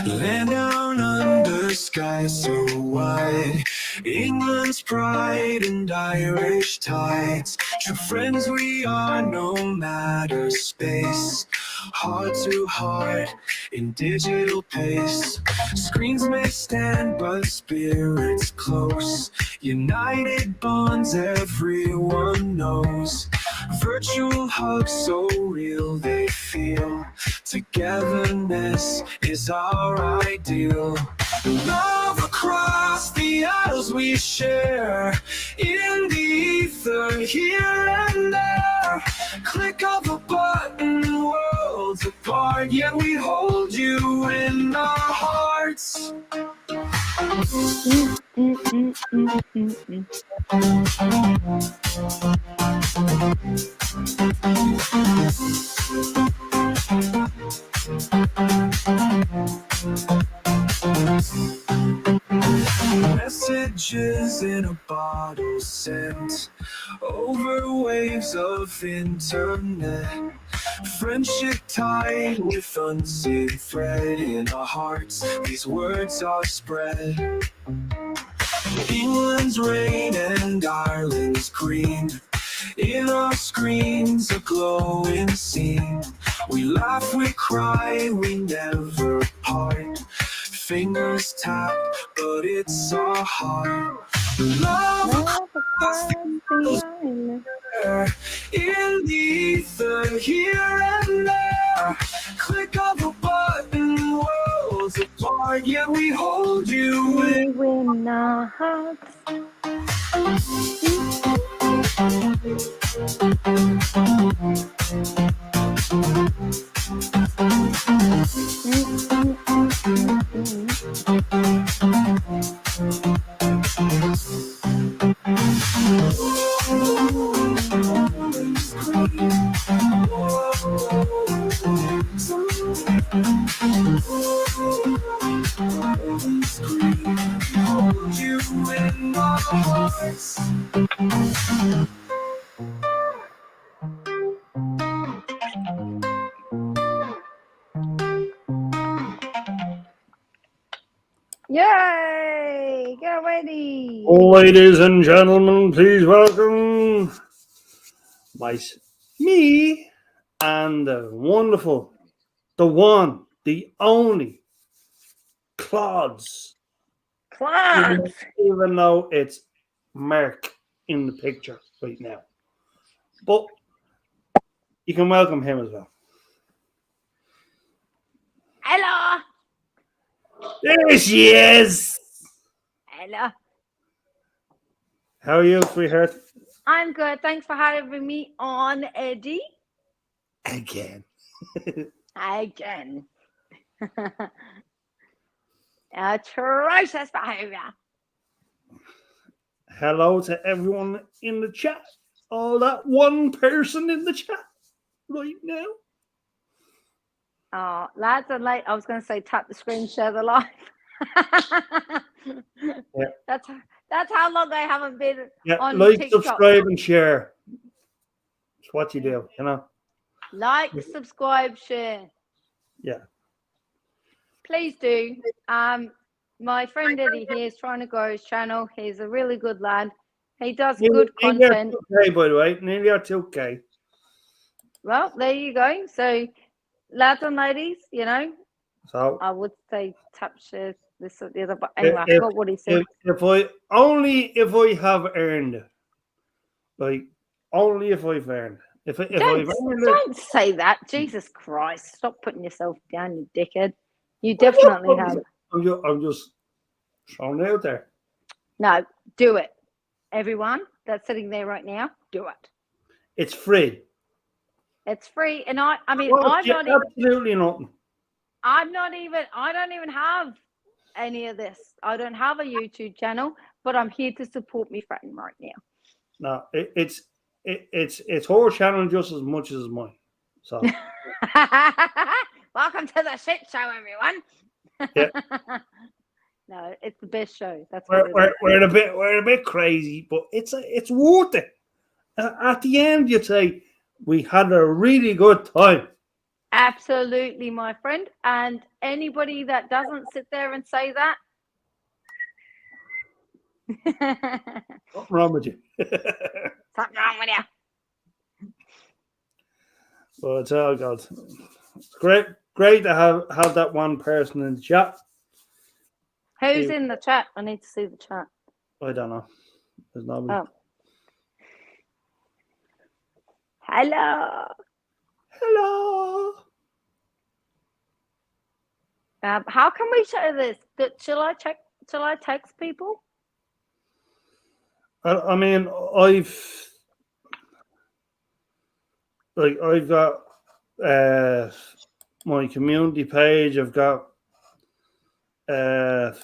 Land down under skies so wide, England's pride and Irish tides. True friends we are no matter space, heart to heart in digital pace. Screens may stand but spirits close, united bonds everyone knows. Virtual hugs so real they feel, togetherness is our ideal. Love across the aisles we share, in the ether here and there. Click of a button, worlds apart, yet we hold you in our hearts. Messages in a bottle sent over waves of internet. Friendship tied with unseen thread in our hearts. These words are spread. England's rain and Ireland's green, in our screens a glowing scene. We laugh, we cry, we never part. Fingers tap, but it's our heart. Love across the air, in the ether here and there. Click of a button, worlds apart, yet we hold you in our hearts. Hold you in our hearts. Yay! Get ready! Ladies and gentlemen, please welcome me and the wonderful, the one, the only, Clods. Even though it's Mark in the picture right now. But you can welcome him as well. Hello! There she is! Hello! How are you, sweetheart? I'm good. Thanks for having me on, Eddie. Again. Atrocious behavior. Hello to everyone in the chat. Oh, that one person in the chat right now. Oh, lads and ladies, I was going to say tap the screen, share the live. Yeah. That's how long I haven't been on like, TikTok. subscribe, and share. It's what you do, you know. Like, subscribe, share. Yeah. Please do. My friend Eddie here is trying to grow his channel. He's a really good lad. He does good content. 2K, by the way, nearly at 2K. Well, there you go. So, lads and ladies, you know, so I would say tap share this or the other. But anyway, I forgot what he said. If I have earned, like only if I've earned. Don't say that. Jesus Christ! Stop putting yourself down, you dickhead. You definitely have. I'm just throwing it out there. No, do it. Everyone that's sitting there right now, do it. It's free. It's free, and I'm not absolutely nothing. I don't even have any of this. I don't have a YouTube channel, but I'm here to support my friend right now. No, it's her channel just as much as mine. So welcome to the shit show, everyone. Yeah. No, it's the best show. That's we're a bit crazy, but it's worth it. At the end, you'd say, we had a really good time. Absolutely, my friend. And anybody that doesn't sit there and say that, What's wrong with you? something wrong with you. Well, it's all good. It's great to have that one person in the chat. Who's in the chat? I need to see the chat. I don't know. There's nobody. Oh. Hello. Hello. How can we show this? Shall I check? Shall I text people? I mean, I've got my community page. I've got I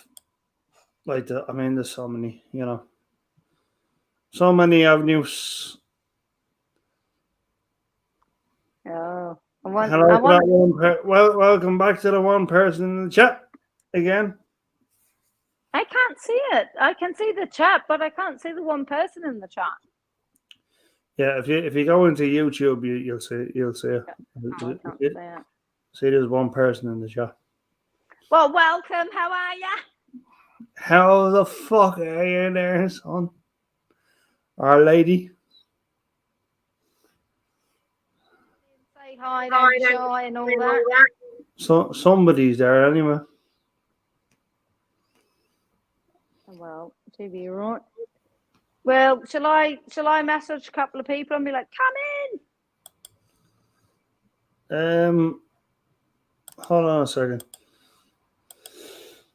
mean, there's so many, so many avenues. Oh, Hello, to that one welcome back to the one person in the chat again. I can't see it. I can see the chat, but I can't see the one person in the chat. Yeah, if you go into YouTube, you'll see it. Oh, I can't see it. See, there's one person in the chat. Well, welcome. How are ya? How the fuck are you there, son? Our lady. Say hi, don't be shy, and all that. So somebody's there anyway. Well, to be right. Well, shall I message a couple of people and be like, come in? Hold on a second.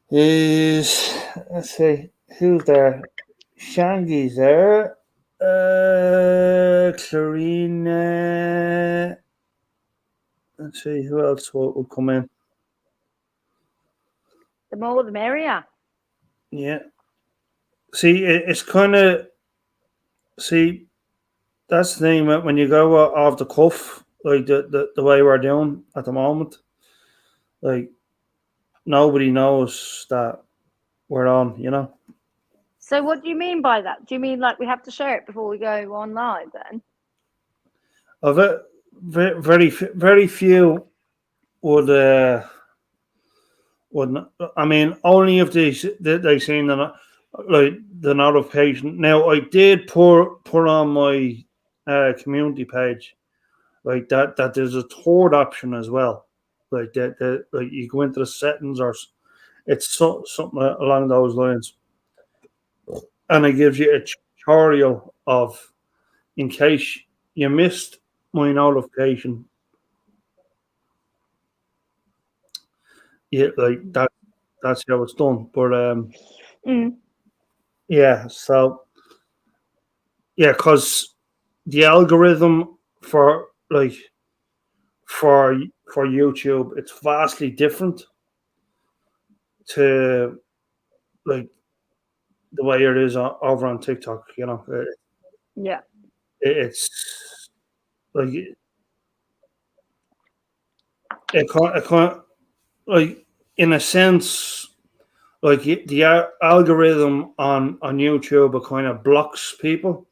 Let's see who's there. Shangy's there. Clarina. Let's see who else will come in. The more the merrier. Yeah. See, it's kind of that's the thing when you go off the cuff, like the way we're doing at the moment, like nobody knows that we're on. So what do you mean by that? Do you mean like we have to share it before we go on live then? Of it, very few would I mean, only if they seen the notification. Now, I did put on my community page like that there's a third option as well, like that like you go into the settings or it's something along those lines, and it gives you a tutorial of in case you missed my notification. Yeah, like that's how it's done. But yeah, so yeah, because the algorithm for YouTube, it's vastly different to like the way it is over on TikTok. Yeah. It's like it can't like in a sense like the algorithm on YouTube it kind of blocks people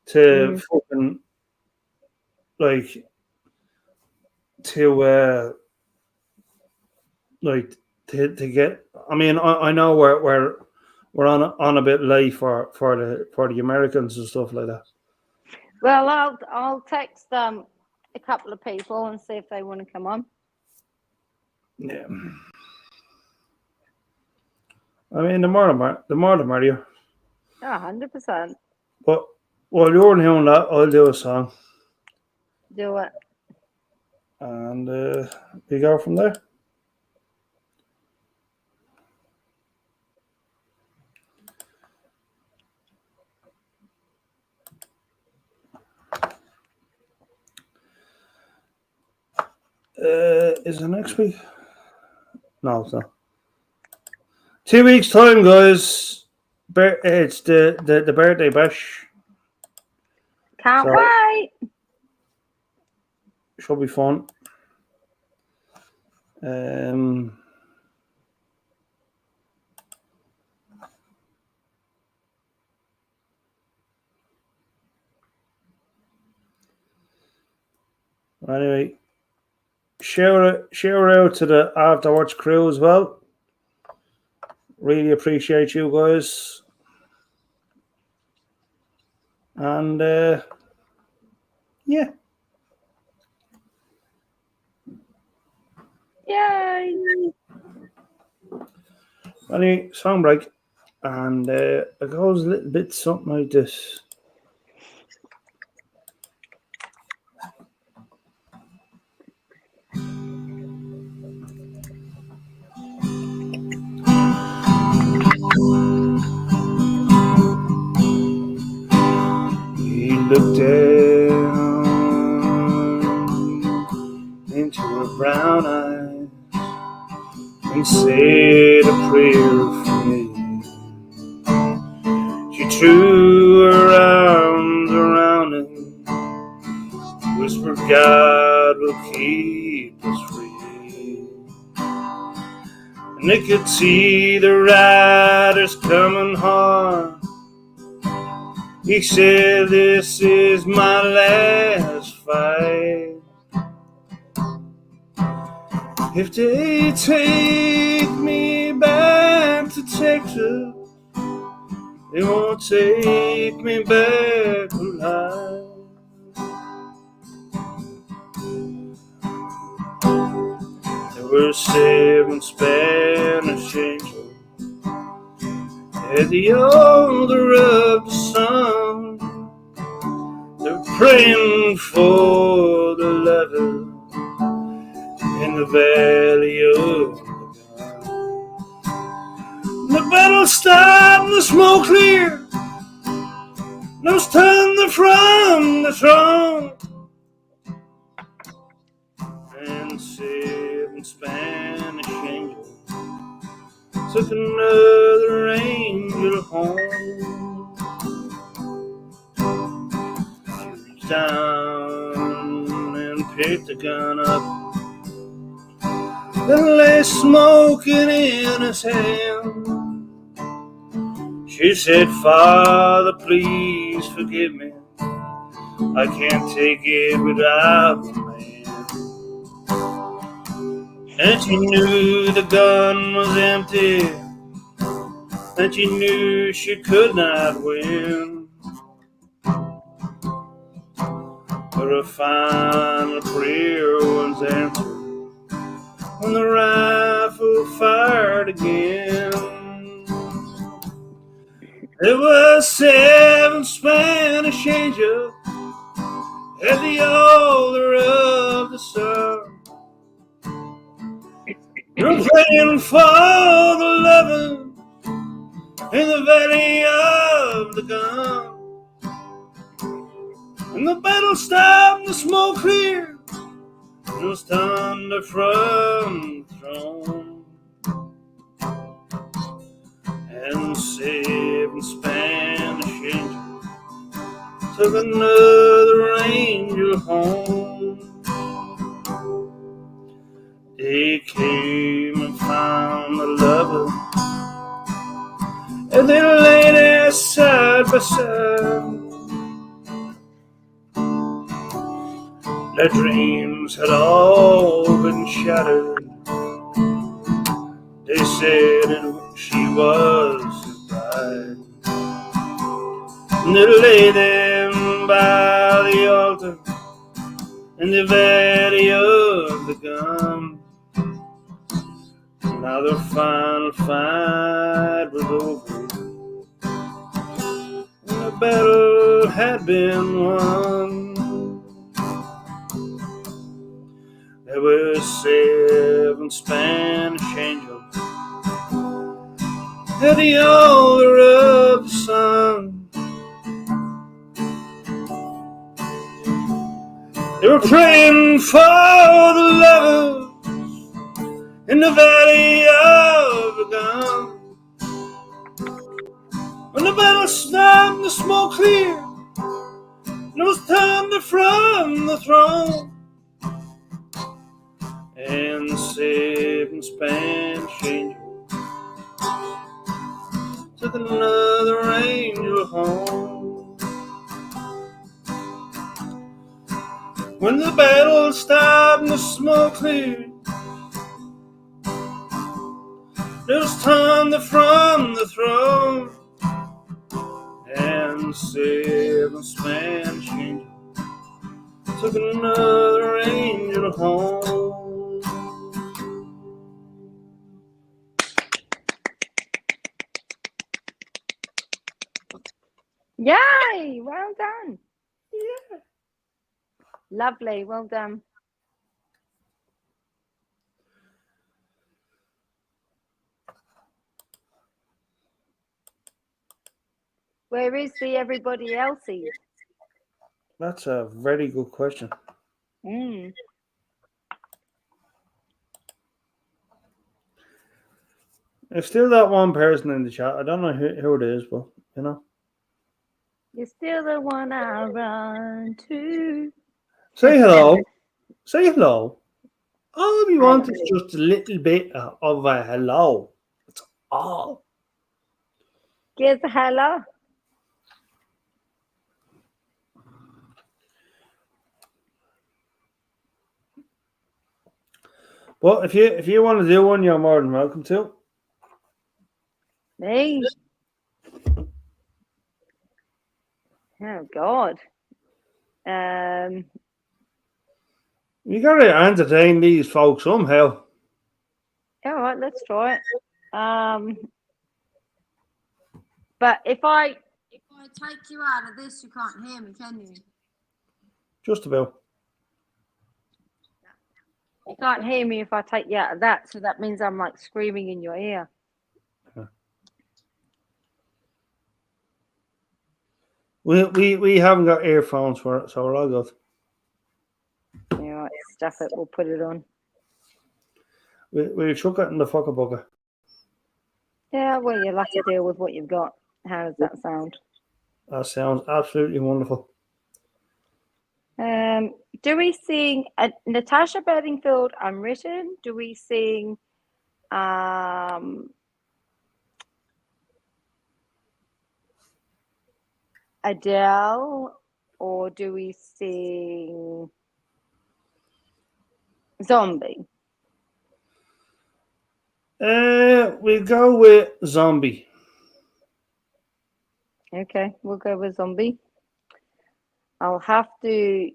to fucking like to like to get. I mean, I know we're on a bit late for the Americans and stuff like that. Well, I'll text a couple of people and see if they want to come on. Yeah. I mean, the more the merrier. 100%. But while you're doing that, I'll do a song. Do it. And we go from there. Is it next week? No, it's not. 2 weeks time, guys. It's the birthday bash. Can't wait. Should be fun. Anyway, shout out to the Afterwatch crew as well. Really appreciate you guys. And yeah. Yay! Anyway, song break. And it goes a little bit something like this. He looked down into her brown eyes and said a prayer for me. She threw her arms around him, whispered, God will keep us free. And they could see the riders coming hard. He said, this is my last fight. If they take me back to Texas, they won't take me back alive. There were 7 Spanish angels at the altar of the sun. They're praying for the level in the valley of the gun. The battle stopped, the smoke cleared. No thunder from the throne. And 7 Spanish angels took another angel home. She reached down and picked the gun up that lay smoking in his hand. She said, Father, please forgive me. I can't take it without the man. And she knew the gun was empty, and she knew she could not win. But her final prayer was answered when the rifle fired again. There were 7 Spanish angels at the altar of the sun. You're praying for the loving in the valley of the gun. And the battle stopped, the smoke cleared, and it was thunder from the throne. And 7 Spanish angels took another angel home. They came and found the lover, and they lay there side by side. Their dreams had all been shattered. They said she was his bride. And they lay them by the altar in the valley of the gun. Now their final fight was over, and the battle had been won. There were 7 Spanish angels at the altar of the sun. They were praying for the lovers in the valley of the gun. When the battle stopped, the smoke cleared, and it was thunder from the throne. And 7 Spanish angels took another angel home. When the battle stopped and the smoke cleared, it was time to from the throne and 7 Spanish angels took another angel home. Yay! Well done. Yeah. Lovely. Well done. Where is the everybody else's? That's a very good question. Mm. There's still that one person in the chat. I don't know who it is, but you know. You're still the one I run to. Say hello. Say hello. All we want Hello. is just a little bit of a hello. That's all. Give a hello. Well, if you want to do one, you're more than welcome to. Me? Oh God. You got to entertain these folks somehow. All right, let's try it. But if I take you out of this, you can't hear me, can you? Just about. You can't hear me if I take you out of that, so that means I'm like screaming in your ear. We haven't got earphones for it, so we're all good. Yeah, right, stuff it. We'll put it on. We'll chuck it in the fucker bucket. Yeah, well, you'll have to deal with what you've got. How does that sound? That sounds absolutely wonderful. Do we sing Natasha Bedingfield Unwritten? Do we sing Adele, or do we sing Zombie? We'll go with Zombie. Okay, we'll go with Zombie. I'll have to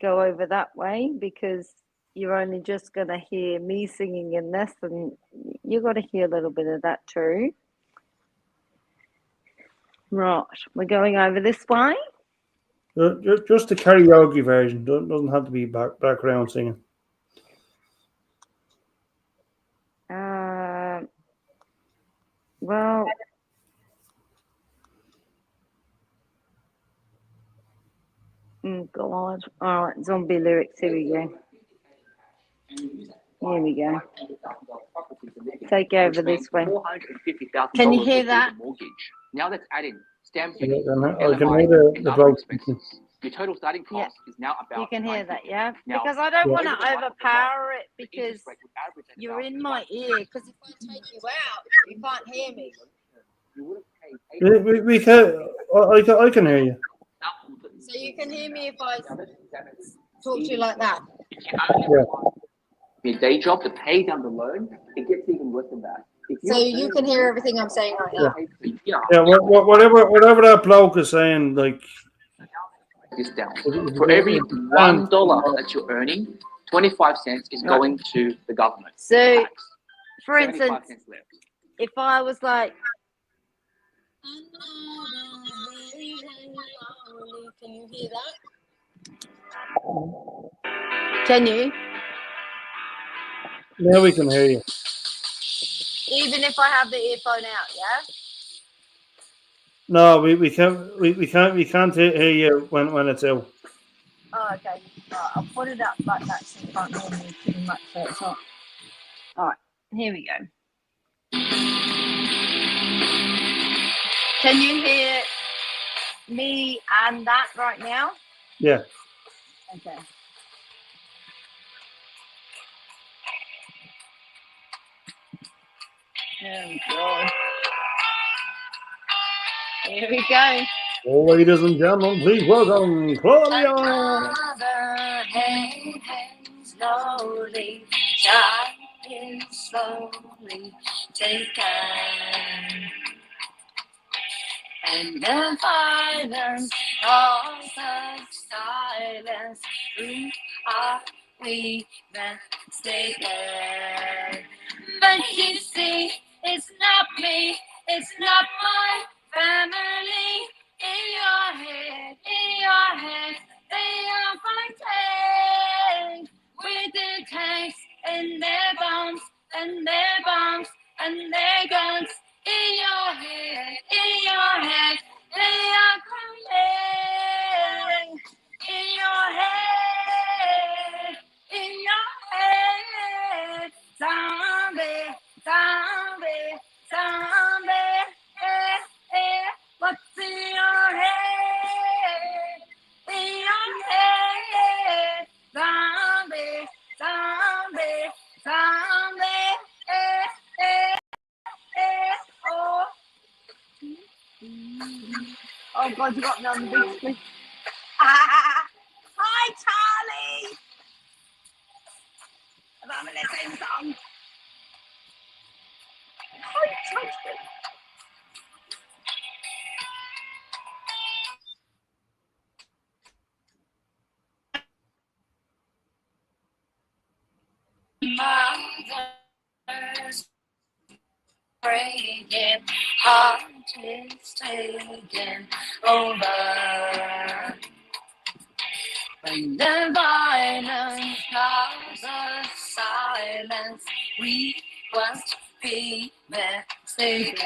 go over that way because you're only just going to hear me singing in this, and you've got to hear a little bit of that too. Right, we're going over this way. Just the karaoke version. Doesn't have to be background singing. Well, God. All right, Zombie lyrics. Here we go. Here we go. Take over this way. Can you hear that? Now that's adding stamp duty, I can LMI, hear and the other bloke. expenses. Your total starting cost is now about. You can hear that, yeah? Now, Because I don't Yeah. want to overpower it because interest rate would average at you're about in my ear. Because if I take you out, you can't hear me. you would have paid We can. I can hear you. So you can hear me if I talk to you like that. Yeah. your day job to pay down the loan. It gets even worse than that. So you can hear everything I'm saying right now. Yeah. Whatever that bloke is saying, like. This down. For every $1 that you're earning, 25 cents is going to the government. So, Tax. for 75 instance, cents left. if I was like, can you hear that? Can you? Now we can hear you. Even if I have the earphone out, yeah? No, we can't hear you when it's out. Oh, okay. Right, I'll put it up like that so you can't hear me too much. So it's not. All right, here we go. Can you hear me and that right now? Yeah. Okay. Oh, God. Here we go. Ladies and gentlemen, please welcome Claudia. Another hand hangs slowly, shining slowly, taken. And the violence of the silence, we mistaken. But you see, it's not me, it's not my family. In your head, they are fighting with their tanks and their bombs and their bombs and their guns. In your head, they are crying. In your head, zombie, zombie, zombie. What's in your head? In your head, zombie, zombie, zombie. Oh. Oh God, you got me on the big screen. Hi, Charlie. I'm having the same song. Hi, Charlie. Mother's praying, heart is taking over. When the violence causes silence, we must be mistaken.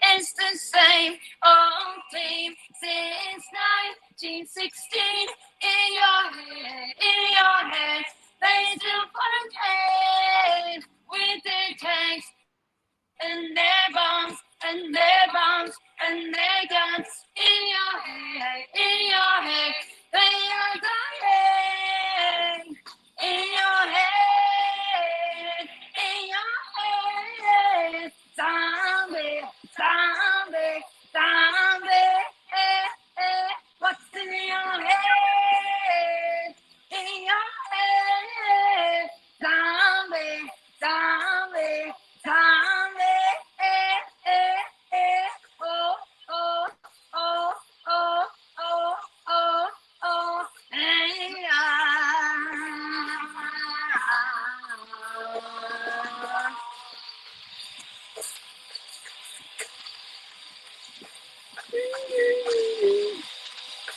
It's the same old theme since 1916. In your head, they do contain with their tanks and their bombs and their bombs and their guns. In your head, they are dying. In your head, zombie, zombie, zombie. What's in your head? In your head, zombie, zombie, zombie. Oh, oh, oh, oh, oh, oh, oh.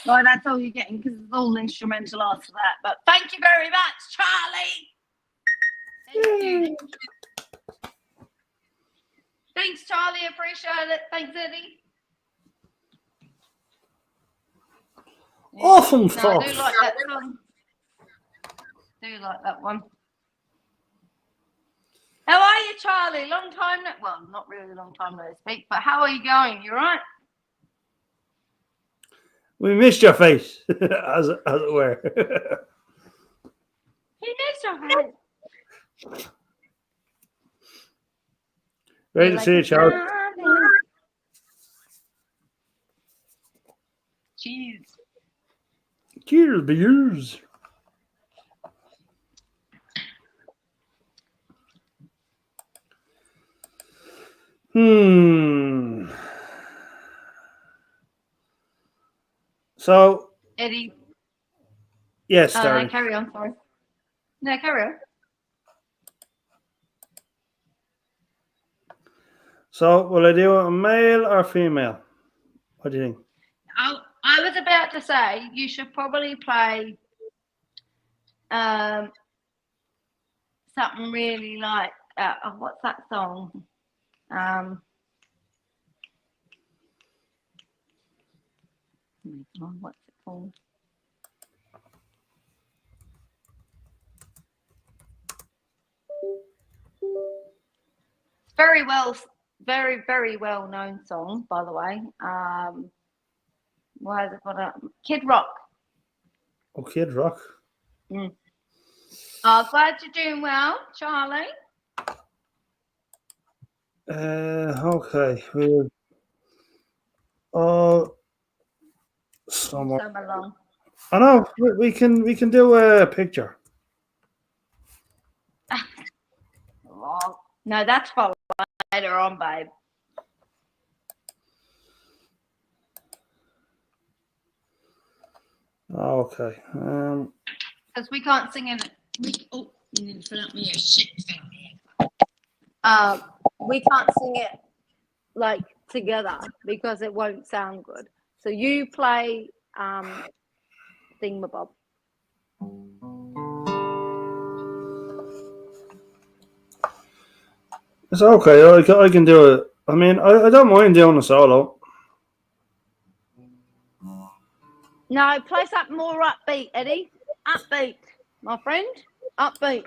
Well, that's all you're getting because it's all instrumental after that. But thank you very much, Charlie. Thank you. Thanks, Charlie. Appreciate it. Thanks, Eddie. Awesome No, stuff. I do like that song. Do like that one. How are you, Charlie? Long time no, well, not really a long time no speak, but how are you going? You right? We missed your face, as it were. He missed your face. Great to see you, Charlie. Cheers. Cheers, beers. So, Eddie. yes, Oh, darling. no, carry on. Sorry. No, carry on. So, will I do a male or female? What do you think? I was about to say you should probably play something really like what's that song? What's it called? Very well known song, by the way. Why is it called? Kid Rock. Oh, Kid Rock. Glad you're doing well, Charlie. Okay. somewhere. Some along. I know we can do a picture. Oh, no, that's for later on, babe. Okay. Because we can't sing in it. Oh, you need to fill out me. Shit, we can't sing it like together because it won't sound good. So you play Thingamabob. It's okay. I can do it. I mean, I don't mind doing a solo. No, play something more upbeat, Eddie. Upbeat, my friend. Upbeat.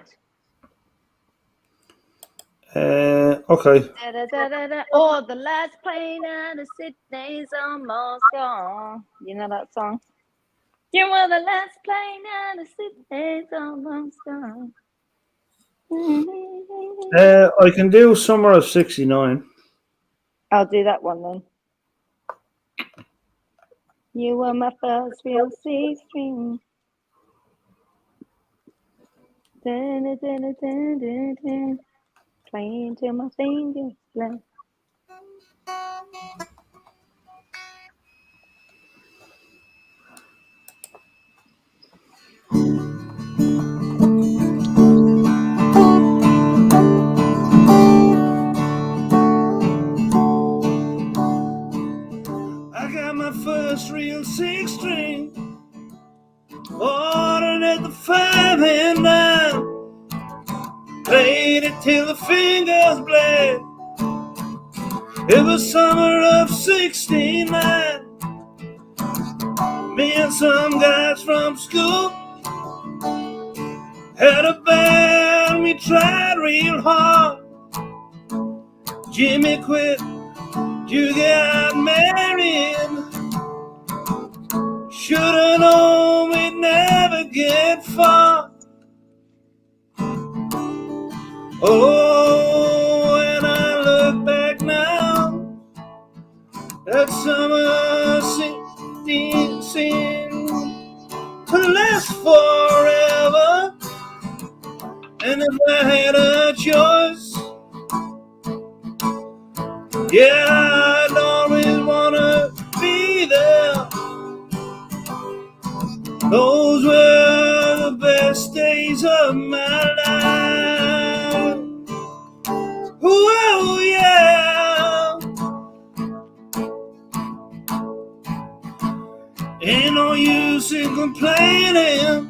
Okay. Da, da, da, da, da. Or the last plane out of Sydney's almost gone. You know that song? You were the last plane out of Sydney's almost gone. I can do Summer of '69. I'll do that one then. You were my first real C-string. Playing till my fingers bled. I got my first real six string, ordered at the 5 and 9. Played it till the fingers bled. It was summer of '69. Me and some guys from school had a band, we tried real hard. Jimmy quit, you got married. Should've known we'd never get far. Oh, when I look back now, that summer seemed to last forever. And if I had a choice, yeah, I'd always wanna be there. Those were the best days of my life. Oh yeah. Ain't no use in complaining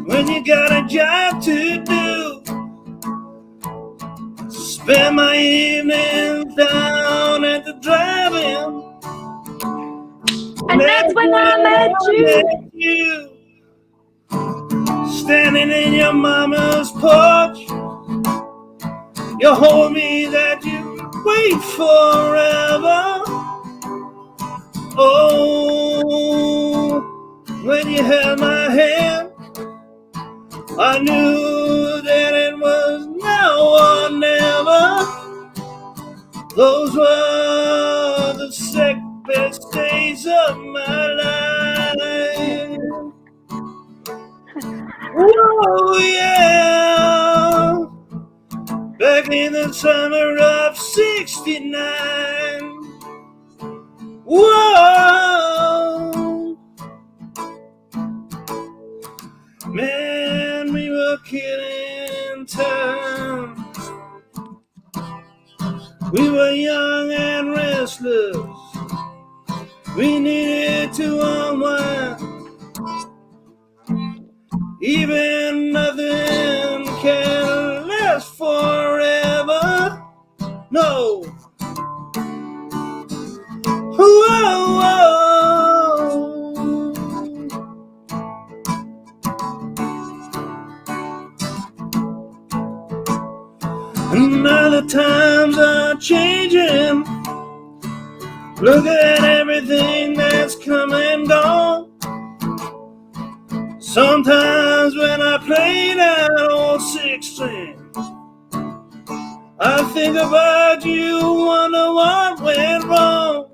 when you got a job to do. Spend my evenings down at the drive-in. And that's when I met you. Standing in your mama's porch, you hold me that you wait forever. Oh, when you held my hand, I knew that it was now or never. Those were the best days of my life. Oh yeah, back in the summer of '69. Whoa, man, we were killing time. We were young and restless. We needed to unwind. Even nothing can last forever. No. Whoa, whoa. Now the times are changing. Look at everything that's come and gone. Sometimes when I play that old six string, I think about you, wonder what went wrong.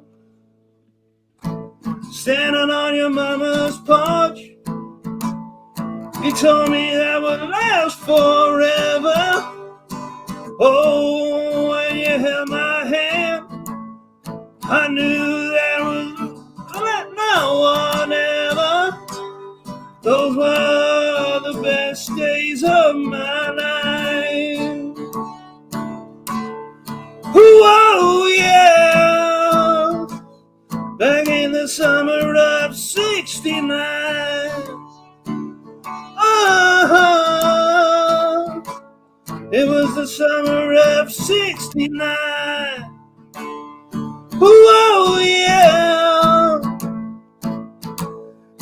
standing on your mama's porch. You told me that would last forever. Oh, when you held my hand, I knew there was no one ever. Those were the best days of my life. Whoa, yeah. Back in the summer of '69. Oh, it was the summer of '69. Whoa, yeah.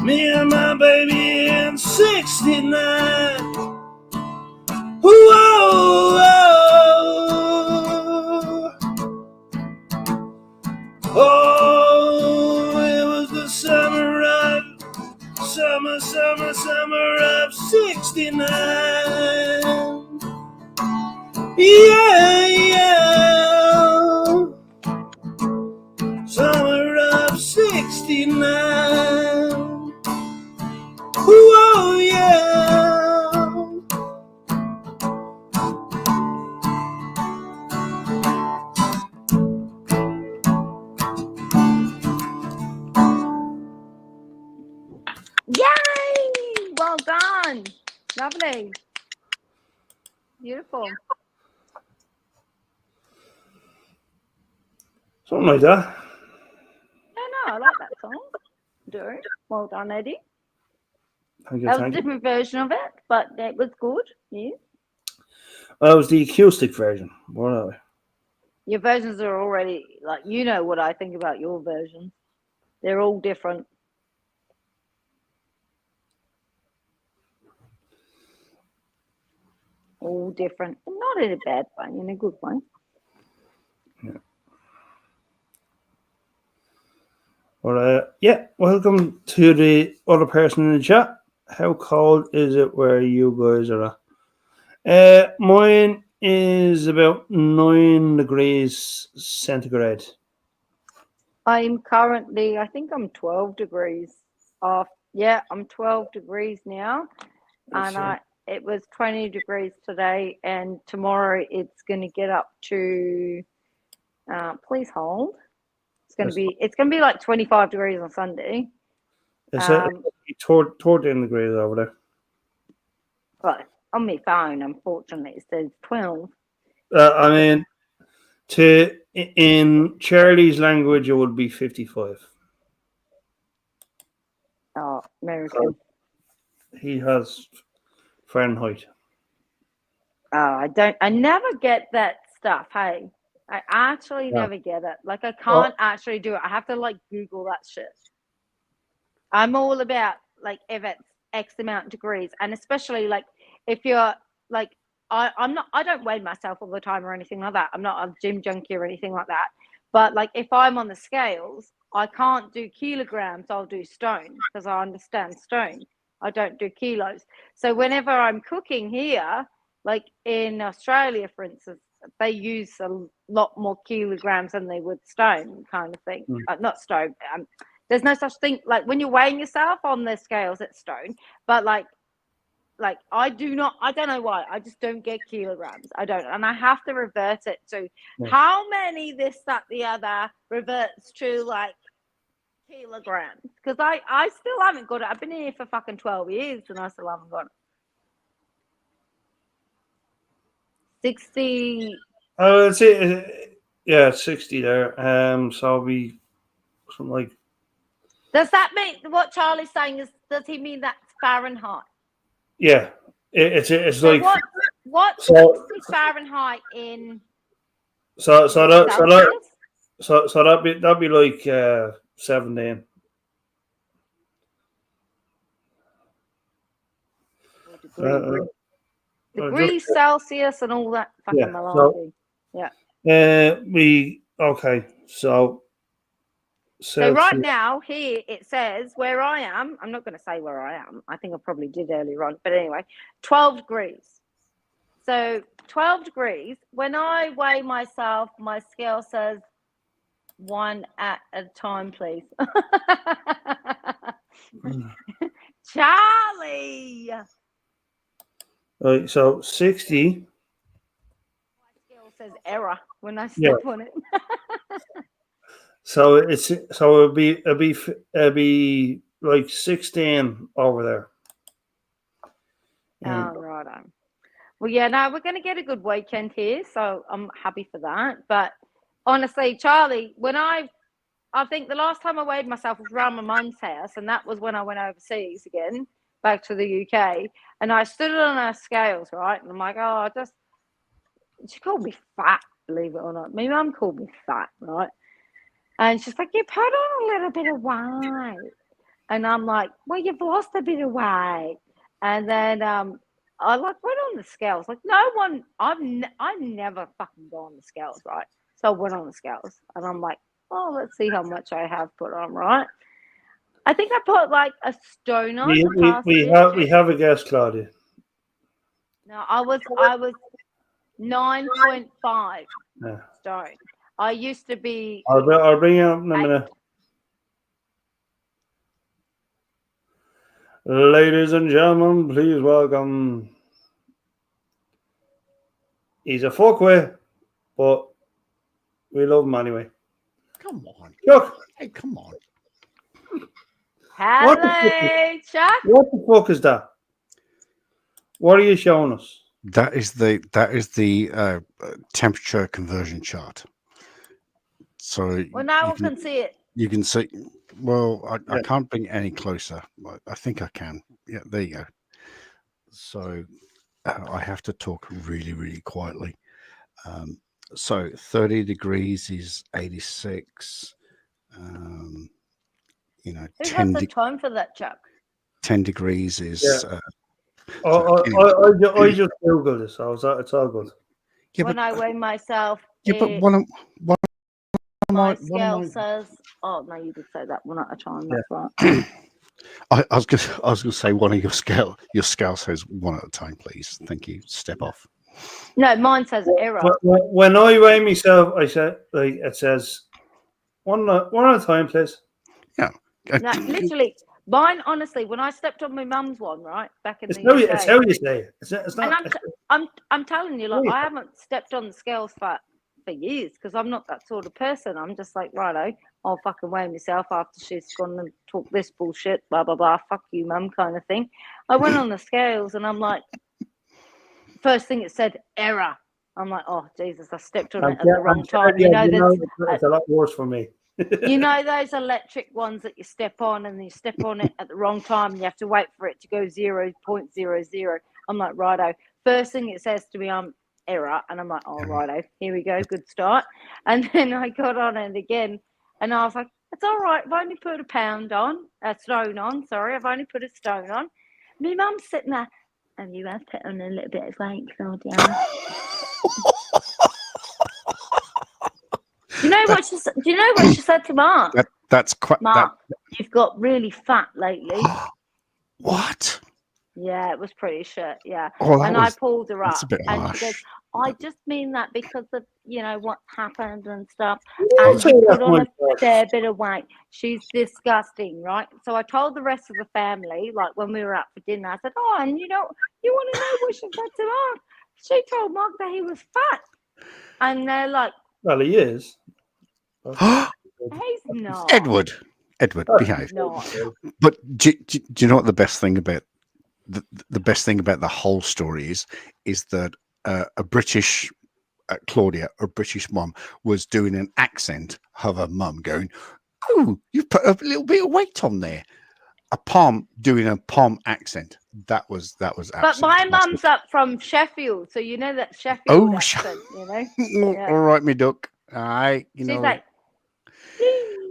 Me and my baby in '69. Whoa, oh, it was the summer of '69. Yeah. Summer of '69. Whoa, yeah. Yay! Well done. Lovely. Beautiful. Something like that. No, I like that song. Do. Well done, Eddie. Thank you, That was a thank you. different version of it, but it was good. Yeah. That was the acoustic version. What are they? Your versions are already like, you know what I think about your versions. They're all different. All different. Not in a bad way, in a good way. Yeah. Well, yeah, welcome to the other person in the chat. How cold is it where you guys are at? Mine is about 9 degrees centigrade. I'm currently, I think I'm 12 degrees off. Yeah, I'm 12 degrees now. And it was 20 degrees today, and tomorrow it's going to get up to, please hold. It's going to be like 25 degrees on Sunday. It's toward 10 degrees over there. But on my phone, unfortunately, it says 12. I mean, in Charlie's language, it would be 55. Oh, American. He has Fahrenheit. Oh, I never get that stuff. Hey, I actually never get it. Like, I can't actually do it. I have to like Google that shit. I'm all about like if it's X amount of degrees, and especially like if you're like, I don't weigh myself all the time or anything like that. I'm not a gym junkie or anything like that. But like if I'm on the scales, I can't do kilograms. I'll do stone because I understand stone. I don't do kilos. So whenever I'm cooking here, like in Australia, for instance, they use a lot more kilograms than they would stone, kind of thing. Not stone. There's no such thing like when you're weighing yourself on the scales, it's stone. But like I don't know why. I just don't get kilograms. I don't, and I have to revert it to how many this, that, the other reverts to like kilograms, because I still haven't got it. I've been here for fucking 12 years and I still haven't got it. 60. Oh, that's it. Yeah, 60 there. So I'll be something like. Does that mean what Charlie's saying is? Does he mean that's Fahrenheit? Yeah, it's So like what's Fahrenheit in? So that'd be like 17. Degrees Celsius and all that fucking malarkey. So right now here it says where I am. I'm not going to say where I am. I think I probably did earlier on, but anyway, 12 degrees. So 12 degrees. When I weigh myself, my scale says 1 at a time, please. Charlie. Right, so 60. My scale says error when I Yeah. step on it. So it'd be like 16 over there. Oh, right on. Well, yeah, no, we're going to get a good weekend here, so I'm happy for that. But honestly, Charlie, I think the last time I weighed myself was around my mum's house, and that was when I went overseas again, back to the UK, and I stood on her scales, right? And I'm like, oh, she called me fat, believe it or not. My mum called me fat, right? And she's like, you put on a little bit of weight. And I'm like, well, you've lost a bit of weight. And then I like went on the scales. Like no one, I never fucking go on the scales, right? So I went on the scales, and I'm like, oh, let's see how much I have put on, right? I think I put like a stone on. We have a guest, Claudia. No, I was 9.5 stone. I used to be. I'll bring you up in a minute. Ladies and gentlemen, please welcome. He's a fuckway, but we love him anyway. Come on. Look. Hey, come on. Hello, Chuck. What the fuck is that? What are you showing us? That is the temperature conversion chart. So well, now one can see it. You can see. Well, I can't bring it any closer. I think I can. Yeah, there you go. So I have to talk really, really quietly. So 30 degrees is 86. Who has the time for that, Chuck? 10 degrees is. Yeah. I just googled this, so it's all good. Yeah, when I weigh myself, but my scale says. Oh no, you did say that one at a time. That's right. I was gonna say one of your scale says one at a time, please. Thank you. Step off. No, mine says error. When I weigh myself, I said like it says one at a time, please. Yeah. No, literally, mine. Honestly, when I stepped on my mum's one, right back in the UK, UK, it's how you say it. It's not. And I'm telling you, like I haven't stepped on the scales for years because I'm not that sort of person. I'm just like, righto, I'll fucking weigh myself after she's gone and talk this bullshit, blah blah blah. Fuck you, mum, kind of thing. I went on the scales and I'm like, first thing it said error. I'm like, oh Jesus, I stepped on it at the wrong time. It's a lot worse for me. You know those electric ones that you step on and you step on it at the wrong time and you have to wait for it to go 0.00. I'm like, righto. First thing it says to me, I'm error, and I'm like, oh righto, here we go, good start. And then I got on it again, and I was like, it's all right. I've only put a stone on. Sorry, I've only put a stone on. My mum's sitting there, and you have put on a little bit of weight, Claudia. Do you know what she said to Mark? That's quite. Mark, you've got really fat lately. What? Yeah, it was pretty shit. Yeah, I pulled her up, and she goes, "I just mean that because of what happened and stuff, and you put on a fair bit of weight. She's disgusting, right?" So I told the rest of the family, like when we were out for dinner, I said, "Oh, and you want to know what she said to Mark? She told Mark that he was fat," and they're like, "Well, he is." He's not. Edward, behave. But do you know what the best thing about the best thing about the whole story is that a British Claudia, a British mum, was doing an accent of her mum, going, "Oh, you put a little bit of weight on there." A Pom doing a Pom accent. That was. But my mum's up from Sheffield, so you know that Sheffield accent. Yeah. All right, me duck. All right, She's like.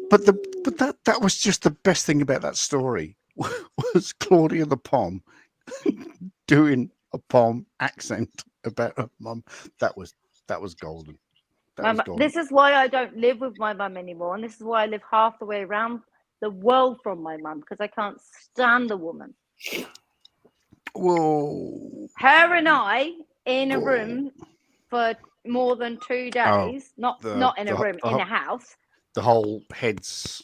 But that was just the best thing about that story was Claudia the Pom doing a Pom accent about her mum. That was golden. This is why I don't live with my mum anymore, and this is why I live half the way around the world from my mum, because I can't stand the woman. Whoa! Her and I in a room for more than 2 days. Not in a room, in a house. The whole heads.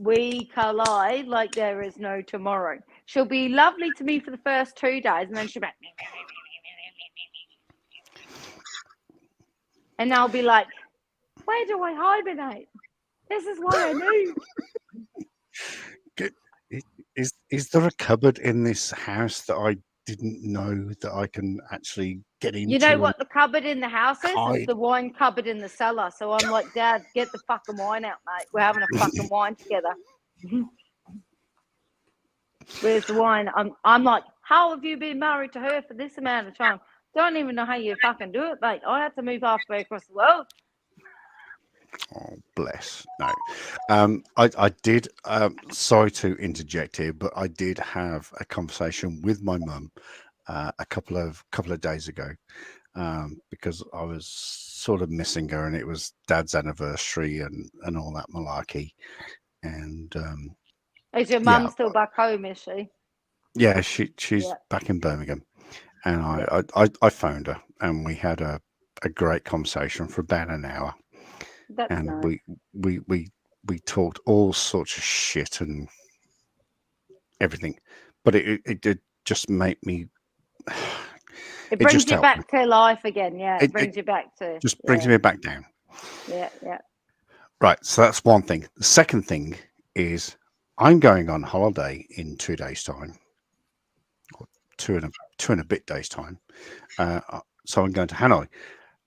We collide like there is no tomorrow. She'll be lovely to me for the first 2 days, and then she'll be like, and I'll be like, where do I hibernate? This is what I do. Is there a cupboard in this house that I didn't know that I can actually get into? You know what the cupboard in the house is? hide? It's the wine cupboard in the cellar. So I'm like, Dad, get the fucking wine out, mate. We're having a fucking wine together. Where's the wine? I'm like, how have you been married to her for this amount of time? Don't even know how you fucking do it, mate. I had to move halfway across the world. Oh, bless. No. I did, sorry to interject here, but I did have a conversation with my mum a couple of days ago, because I was sort of missing her, and it was Dad's anniversary and all that malarkey. And is your mum still back home, is she? Yeah, she's back in Birmingham, and I phoned her, and we had a great conversation for about an hour. That's and nice. we talked all sorts of shit and everything, but it did just make me. It brings you back to life again. Yeah, it brings you back to. Just brings me back down. Yeah. Right, so that's one thing. The second thing is I'm going on holiday in 2 days' time, or two and a bit days' time. So I'm going to Hanoi,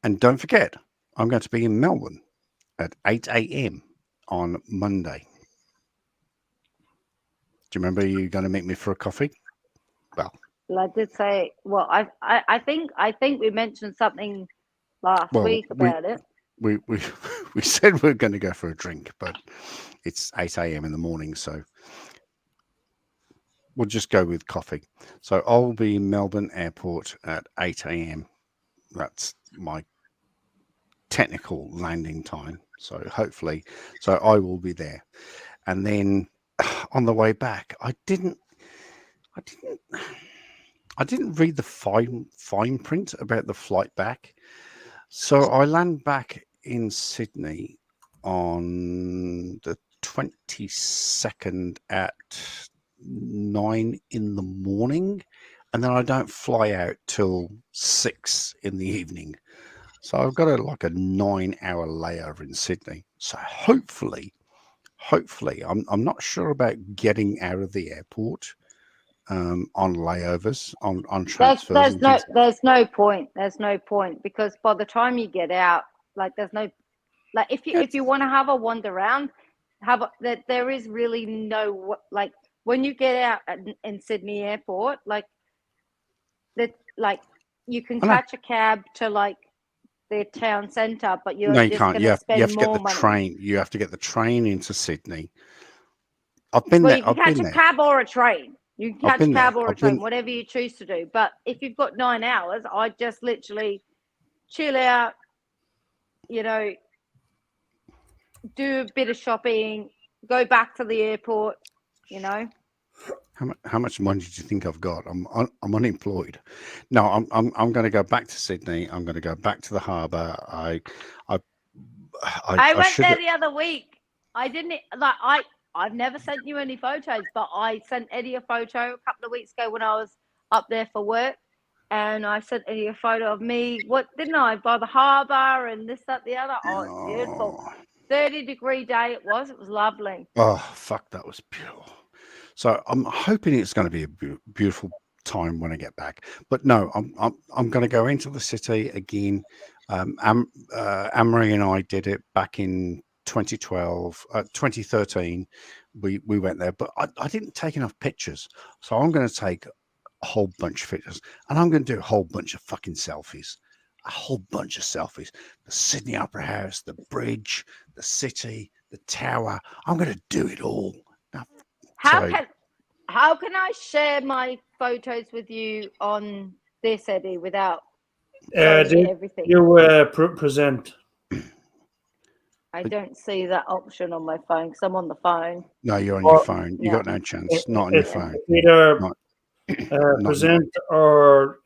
and don't forget, I'm going to be in Melbourne at 8 a.m. on Monday. Do you remember you going to meet me for a coffee? Well, I did say. Well, I think we mentioned something last week about it. We said we are going to go for a drink, but it's 8 a.m. in the morning, so we'll just go with coffee. So I'll be in Melbourne Airport at 8 a.m. That's my technical landing time. So hopefully, I will be there. And then on the way back, I didn't read the fine print about the flight back. So I land back in Sydney on the 22nd at 9 in the morning, and then I don't fly out till 6 in the evening. So I've got a 9-hour layover in Sydney. So hopefully, I'm not sure about getting out of the airport on layovers, on transfers. There's no point. There's no point, because by the time you get out, there's no, if you want to have a wander around, there is really no, when you get out in Sydney Airport, you can catch a cab to the town centre, but you're just going to spend more money. Train. You have to get the train into Sydney. I've been there. You can catch a cab or a train. You can catch a cab or a train, whatever you choose to do. But if you've got 9 hours, I just literally chill out, do a bit of shopping, go back to the airport, How much money do you think I've got? I'm unemployed. No, I'm going to go back to Sydney. I'm going to go back to the harbour. I went there the other week. I didn't I've never sent you any photos, but I sent Eddie a photo a couple of weeks ago when I was up there for work, and I sent Eddie a photo of me. What didn't I? By the harbour and this, that, the other. Oh, it's beautiful. 30-degree day it was. It was lovely. Oh, fuck, that was beautiful. So I'm hoping it's going to be a beautiful time when I get back. But no, I'm going to go into the city again. Anne-Marie and I did it back in 2013. We went there, but I didn't take enough pictures. So I'm going to take a whole bunch of pictures, and I'm going to do a whole bunch of fucking selfies. A whole bunch of selfies. The Sydney Opera House, the bridge, the city, the tower. I'm going to do it all. Now, how can I share my photos with you on this, Eddie, without everything? You present. I don't see that option on my phone because I'm on the phone. No, you're on your phone. You got no chance. Not on your phone. Either present or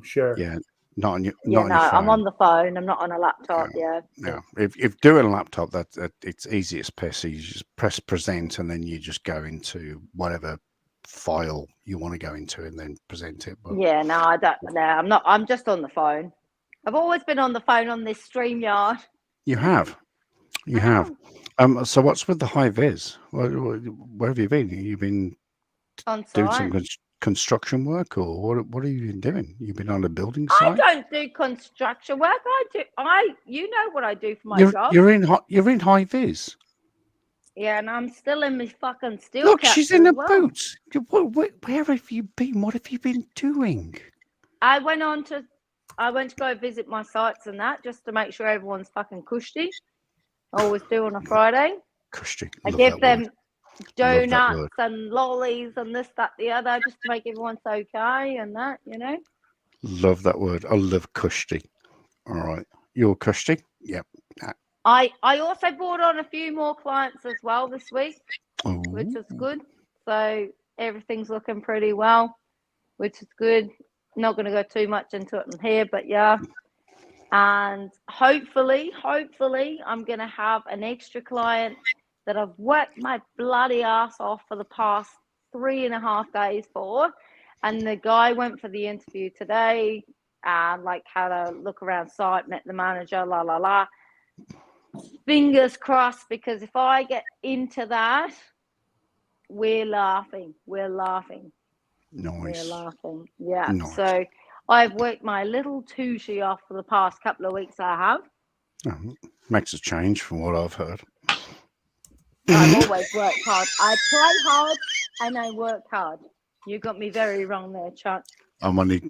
share. Yeah. Not on your Yeah, not on no, your phone. I'm on the phone. I'm not on a laptop. Yeah. Yeah. If doing a laptop, that it's easy as piss. You just press present, and then you just go into whatever file you want to go into, and then present it. But Yeah, no, I don't. No, I'm not. I'm just on the phone. I've always been on the phone on this StreamYard. you have. You I have. have. So what's with the high vis? Where have you been? You've been On doing some site. construction work, or what have you been doing? You've been on a building I site. don't do construction work. You know what I do for my You're job. you're in high vis. Yeah, and I'm still in my fucking steel Look, caps she's in as a well. boot. Where have you been? What have you been doing? I went to go visit my sites and that just to make sure everyone's fucking cushy. I always do on a Friday. Cushy. I Love give that them word. Love that word. donuts and lollies and this, that, the other, just to make everyone's okay and that, you know. Love that word. I love cushy. All right. You're cushy? Yep. I also brought on a few more clients as well this week, which is good. So everything's looking pretty well, which is good. Not going to go too much into it in here, but yeah. And hopefully, I'm going to have an extra client that I've worked my bloody ass off for the past 3.5 days for. And the guy went for the interview today and like had a look around site, met the manager, la la la. Fingers crossed, because if I get into that, we're laughing. Nice. Yeah. Nice. So I've worked my little tushy off for the past couple of weeks. I have. Makes a change from what I've heard. I've always worked hard. I play hard and I work hard. You got me very wrong there, Chuck. I'm only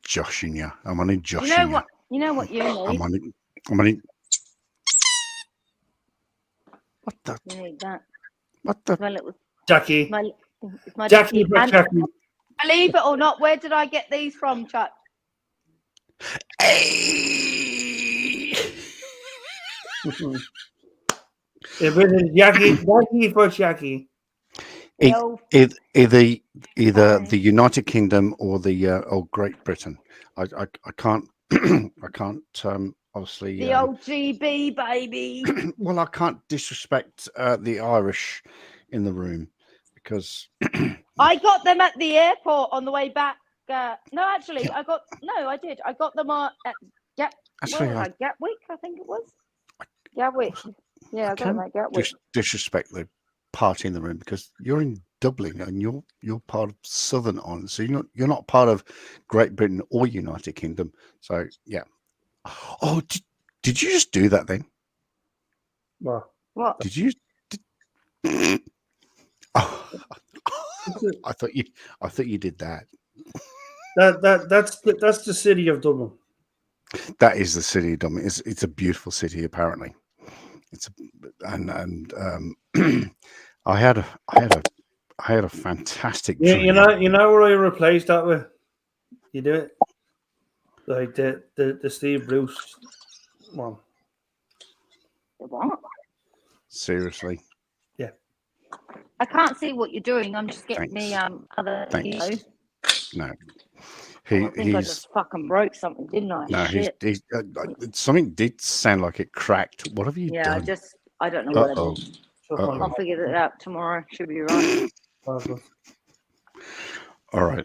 joshing you. I'm only joshing you. You know what? You know what you need. I'm only. What the? You need that. What the? My little Jackie. it's my Jackie, Jackie. And Jackie. believe it or not, where did I get these from, Chuck? Hey! If it is Jackie for Jackie. Either the United Kingdom or the or Great Britain. I can't I can't obviously The old GB baby. well, I can't disrespect the Irish in the room because I got them at the airport on the way back. No, actually, I did. I got them at Gatwick, I think it was. Gatwick. Yeah, I got them at Gatwick. Disrespect the party in the room because you're in Dublin and you're part of Southern Ireland, so you're not part of Great Britain or United Kingdom. So yeah. Oh, did you just do that then? What? Did you? Oh, I thought you did that. That's the city of Dublin. That is the city of Dublin. It's a beautiful city apparently. I had a fantastic dream. You know where I replaced that with? You do it like the Steve Bruce one. What? Seriously? Yeah. I can't see what you're doing. I'm just getting me other. Thanks. No. I think I just fucking broke something, didn't I? No, Shit. he's something did sound like it cracked. What have you done? I don't know what I did. I'll figure it out tomorrow. Should be right. All right.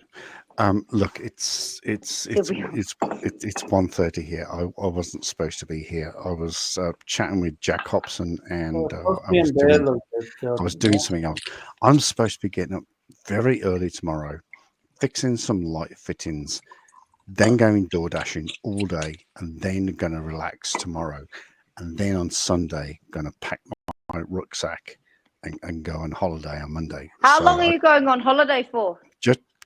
Look, it's 1:30 here. I wasn't supposed to be here. I was chatting with Jack Hobson and I was doing something else. I'm supposed to be getting up very early tomorrow, fixing some light fittings, then going door dashing all day, and then going to relax tomorrow, and then on Sunday going to pack my rucksack and go on holiday on Monday. How long are you going on holiday for?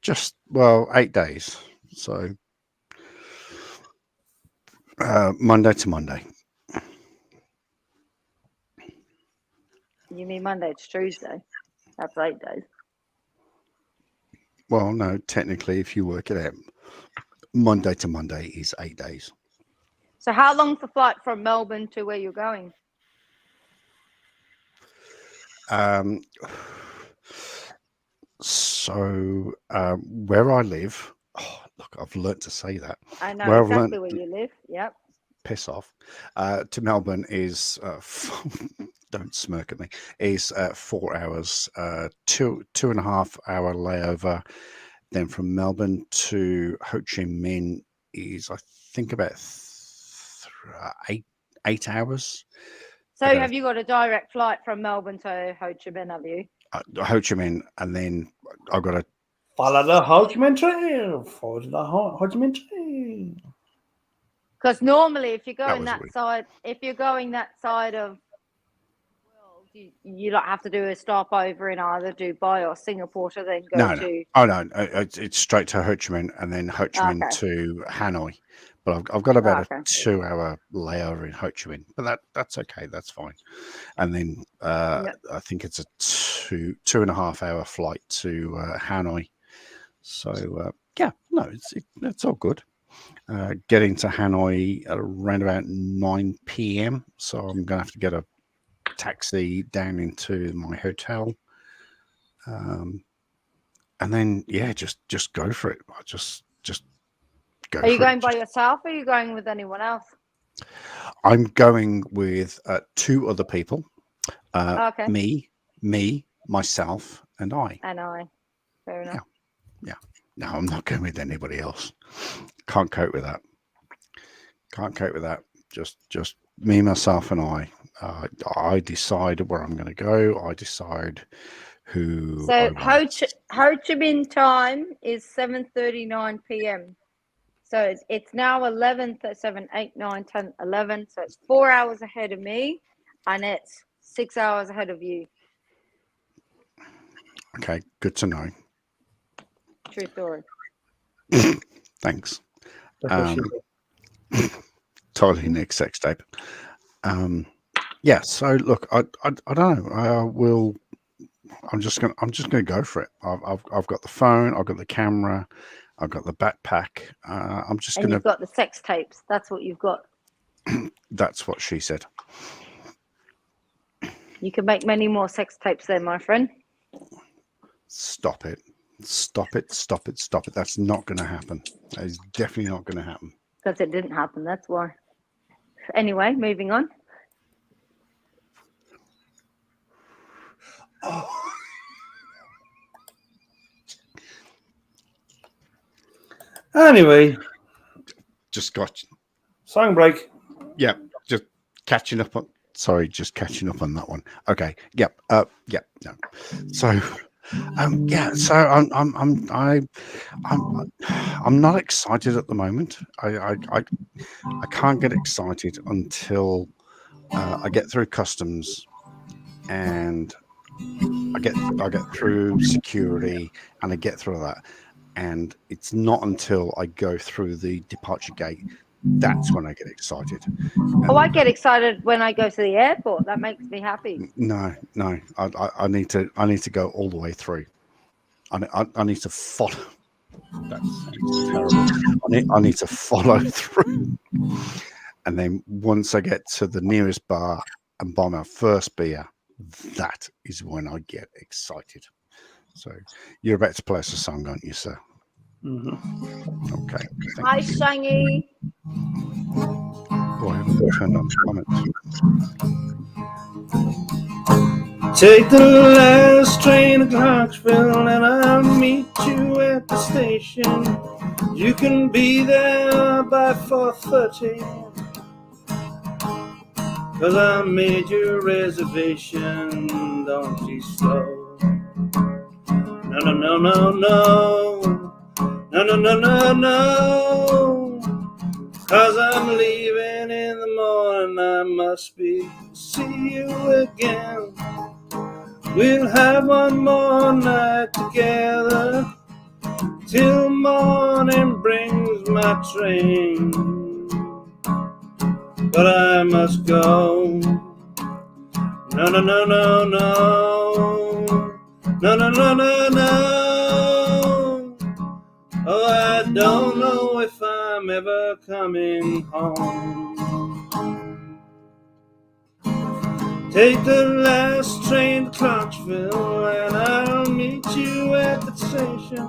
Just 8 days. So Monday to Monday. You mean Monday to Tuesday? That's 8 days. Well, no, technically, if you work it out, Monday to Monday is 8 days. So how long's the flight from Melbourne to where you're going? So where I live, look, I've learnt to say that. I know Where I've exactly learnt where you live. Yep. piss off to Melbourne is don't smirk at me, is 4 hours, 2.5 hour layover. Then from Melbourne to Ho Chi Minh is, I think, about 8 hours. So have you got a direct flight from Melbourne to Ho Chi Minh, have you? Ho Chi Minh, and then I've got to follow the Ho Chi Minh Trail. Follow the Ho Chi Minh Trail. Because normally, if you're going that side of the world, you don't have to do a stopover in either Dubai or Singapore to then go to. Oh no, it's straight to Ho Chi Minh and then Ho Chi Minh to Hanoi. But I've got about a 2-hour layover in Ho Chi Minh, but that's okay, that's fine. And then I think it's a 2.5 hour flight to Hanoi. So it's all good. Getting to Hanoi at around about 9 p.m. So I'm going to have to get a taxi down into my hotel. And then just go for it. I just go. Are you going by yourself, or are you going with anyone else? I'm going with 2 other people. Okay. Me, myself, and I. Fair enough. Yeah. No, I'm not going with anybody else. Can't cope with that. Just me, myself, and I. I decide where I'm going to go. I decide who. So Ho Chi Minh time is 7:39 p.m. So it's now 11, 7, 8, 9, 10, 11. So it's 4 hours ahead of me, and it's 6 hours ahead of you. Okay, good to know. True story. Thanks. Totally Nick's sex tape. Yeah. So look, I don't know. I'm just gonna go for it. I've got the phone. I've got the camera. I've got the backpack. I'm just gonna. You've got the sex tapes. That's what you've got. That's what she said. You can make many more sex tapes then, my friend. Stop it. That's not going to happen. That is definitely not going to happen. Because it didn't happen, that's why. Anyway, moving on. Anyway. Just got song break. Yeah, just catching up on. Sorry, just catching up on that one. Okay. Yep. Yep. No. So. So I'm not excited at the moment. I can't get excited until I get through customs and I get through security and I get through that. And it's not until I go through the departure gate that's when I get excited. I get excited when I go to the airport. That makes me happy. No. I need to go all the way through. I need to follow. That's terrible. I need to follow through. And then once I get to the nearest bar and buy my first beer, that is when I get excited. So you're about to play us a song, aren't you, sir? Mm-hmm. Okay. Hi, Shangy. Oh, I haven't turned on comments. Take the last train to Clarksville and I'll meet you at the station. You can be there by 4:30, 'cause I made your reservation. Don't be slow. No. 'Cause I'm leaving in the morning. I must see you again. We'll have one more night together till morning brings my train. But I must go. No. Oh, I don't know if I'm ever coming home. Take the last train to Clarksville and I'll meet you at the station.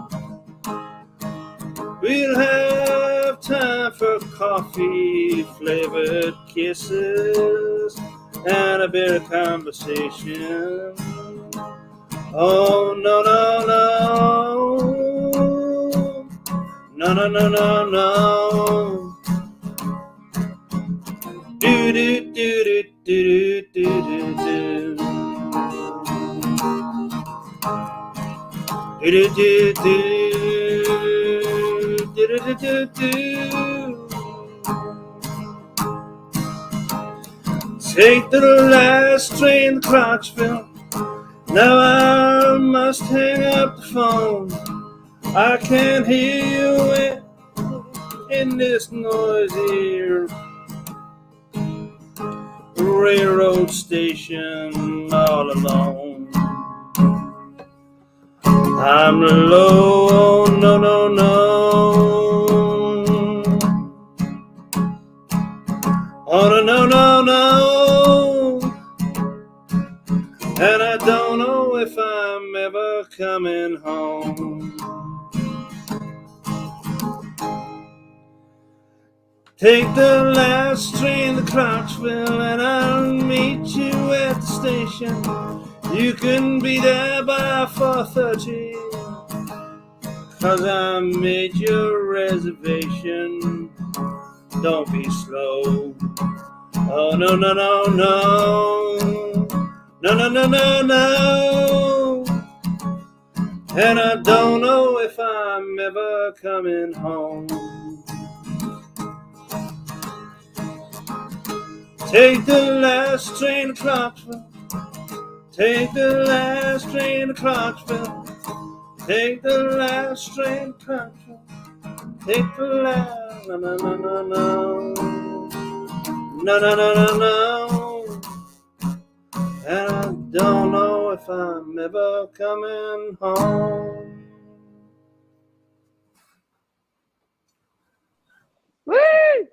We'll have time for coffee, flavored kisses, and a bit of conversation. Oh, no, no, no. No, no, no, no, no. Do, do, do, do, do, do, do, do. Do, do, do, do. Do, do, do, do. Take the last train to Clarksville. Now I must hang up the phone. I can't hear you in this noisy railroad station all alone. I'm low, oh, no, no, no. Oh, no, no, no, no. And I don't know if I'm ever coming home. Take the last train to Clarksville and I'll meet you at the station. You can be there by 4:30, 'cause I made your reservation. Don't be slow. Oh, no, no, no, no. No, no, no, no, no. And I don't know if I'm ever coming home. Take the last train to Clarksville. Take the last train to Clarksville. Take the last train to Clarksville. Take the last. No, no, no, no, no. No, no, no, no, no. And I don't know if I'm ever coming home. Woo!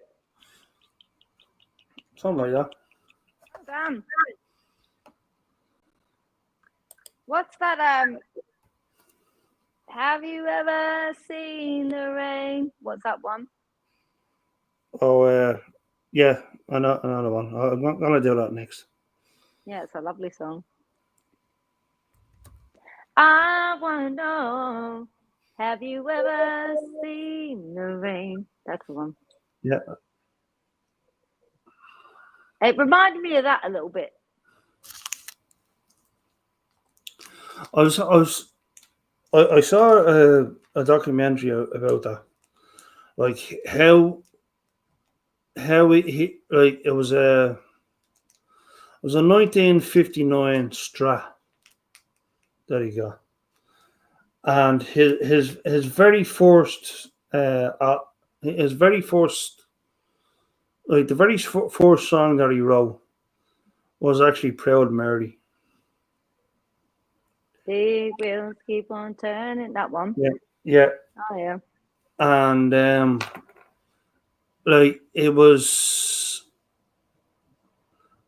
Something like that. Damn. What's that? Have you ever seen the rain? What's that one? Oh, yeah, another one. I'm gonna do that next. Yeah, it's a lovely song. I wanna know, have you ever seen the rain? That's the one. Yeah. It reminded me of that a little bit. I saw a documentary about that, like how he like it was a 1959 Strat that he got, and his very first like the very first song that he wrote was actually Proud Mary. Big wheels keep on turning. That one. Yeah. Oh yeah. And like it was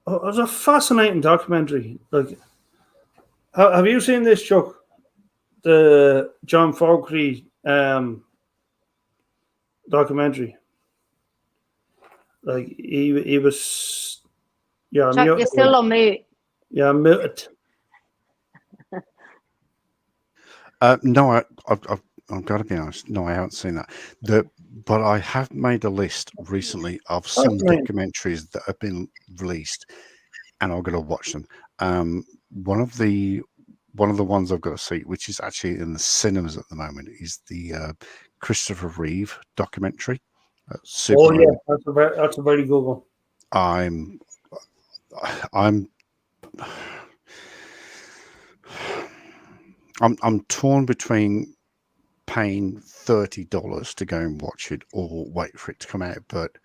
a fascinating documentary. Like, have you seen this, Chuck? The John Fogerty documentary. Like he was. Yeah, Chuck, you're still on mute. Yeah, I'm muted. No, I've got to be honest. No, I haven't seen that. But I have made a list recently of some documentaries that have been released, and I'm going to watch them. One of the ones I've got to see, which is actually in the cinemas at the moment, is the Christopher Reeve documentary. Oh yeah, that's a very good one. I'm torn between paying $30 to go and watch it or wait for it to come out, but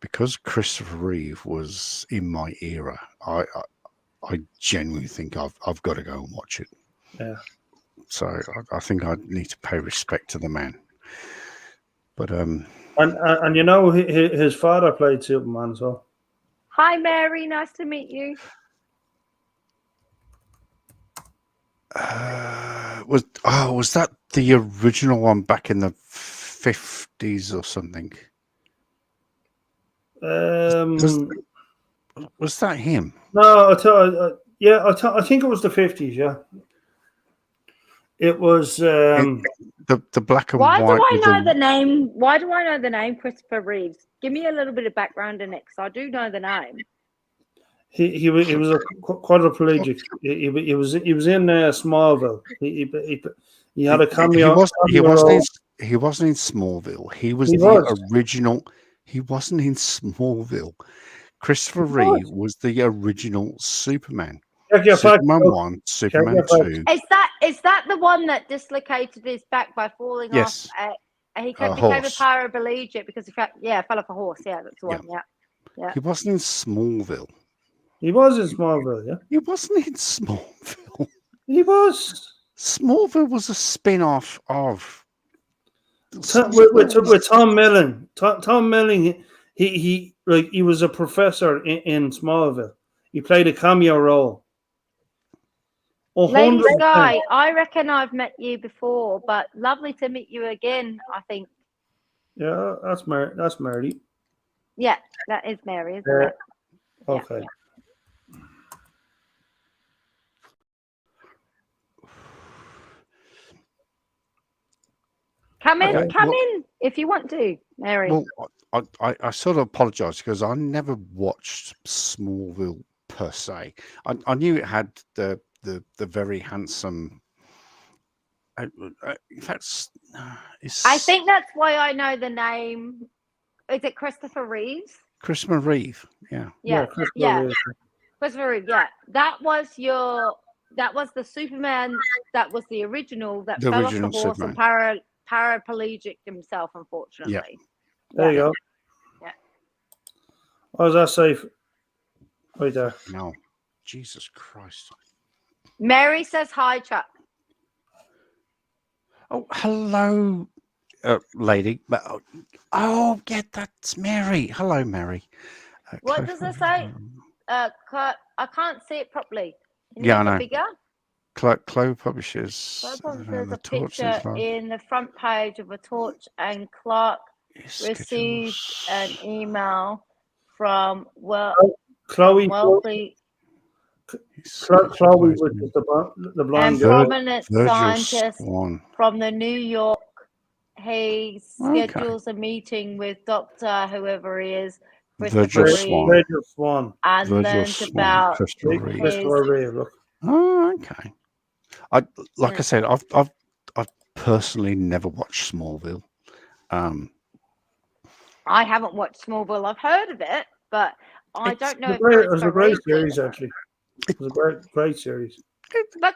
because Christopher Reeve was in my era, I genuinely think I've got to go and watch it. Yeah. So I think I need to pay respect to the man. But and you know his father played Superman as well. Hi Mary, nice to meet you. Was that the original one back in the 50s or something. Was that him? No, I think it was the 50s. Yeah, it was. The black and Why white. do I know the name? Why do I know the name Christopher Reeves? Give me a little bit of background in it, because I do know the name. He was a quadriplegic. He was in Smallville. He had a cameo. He wasn't in Smallville. He was the original. He wasn't in Smallville. Christopher Reeve was the original Superman. Superman 1, Superman 2. Is that the one that dislocated his back by falling off? He became a paraplegic because he fell off a horse. Yeah, that's the one. Yeah. He wasn't in Smallville. He was in Smallville. Yeah. He wasn't in Smallville. He was. Smallville was a spin-off of with Tom Milling. Tom Milling. He was a professor in Smallville. He played a cameo role. Lady Sky, I reckon I've met you before, but lovely to meet you again, I think. Yeah, that's Mary. Yeah, that is Mary, isn't it? Okay. Yeah. Come in if you want to, Mary. Well, I sort of apologise because I never watched Smallville per se. I knew it had the very handsome. I think that's why I know the name. Is it Christopher Reeves? Christopher Reeve, yeah. Christopher Reeve, yeah. That was the Superman. That was the original that fell off the horse Superman. And paraplegic himself, unfortunately. Yeah. There you go. Yeah. Oh, is that safe? Right there. No. Jesus Christ. Mary says hi, Chuck. Oh, hello, lady. Oh, yeah, that's Mary. Hello, Mary. What does it say? I can't see it properly. Can you make it bigger? Chloe Publishers. There's a picture in the front page of a torch, and Clark received an email from Chloe. Wealthy. Chloe with the blonde prominent scientist from the New York. He schedules a meeting with Dr. whoever he is, Virgil Swan, and learns about Christopher Reeve. Oh, okay. I said, I've personally never watched Smallville. I haven't watched Smallville. I've heard of it, but I don't know. It was a great series, actually. It was a great series. But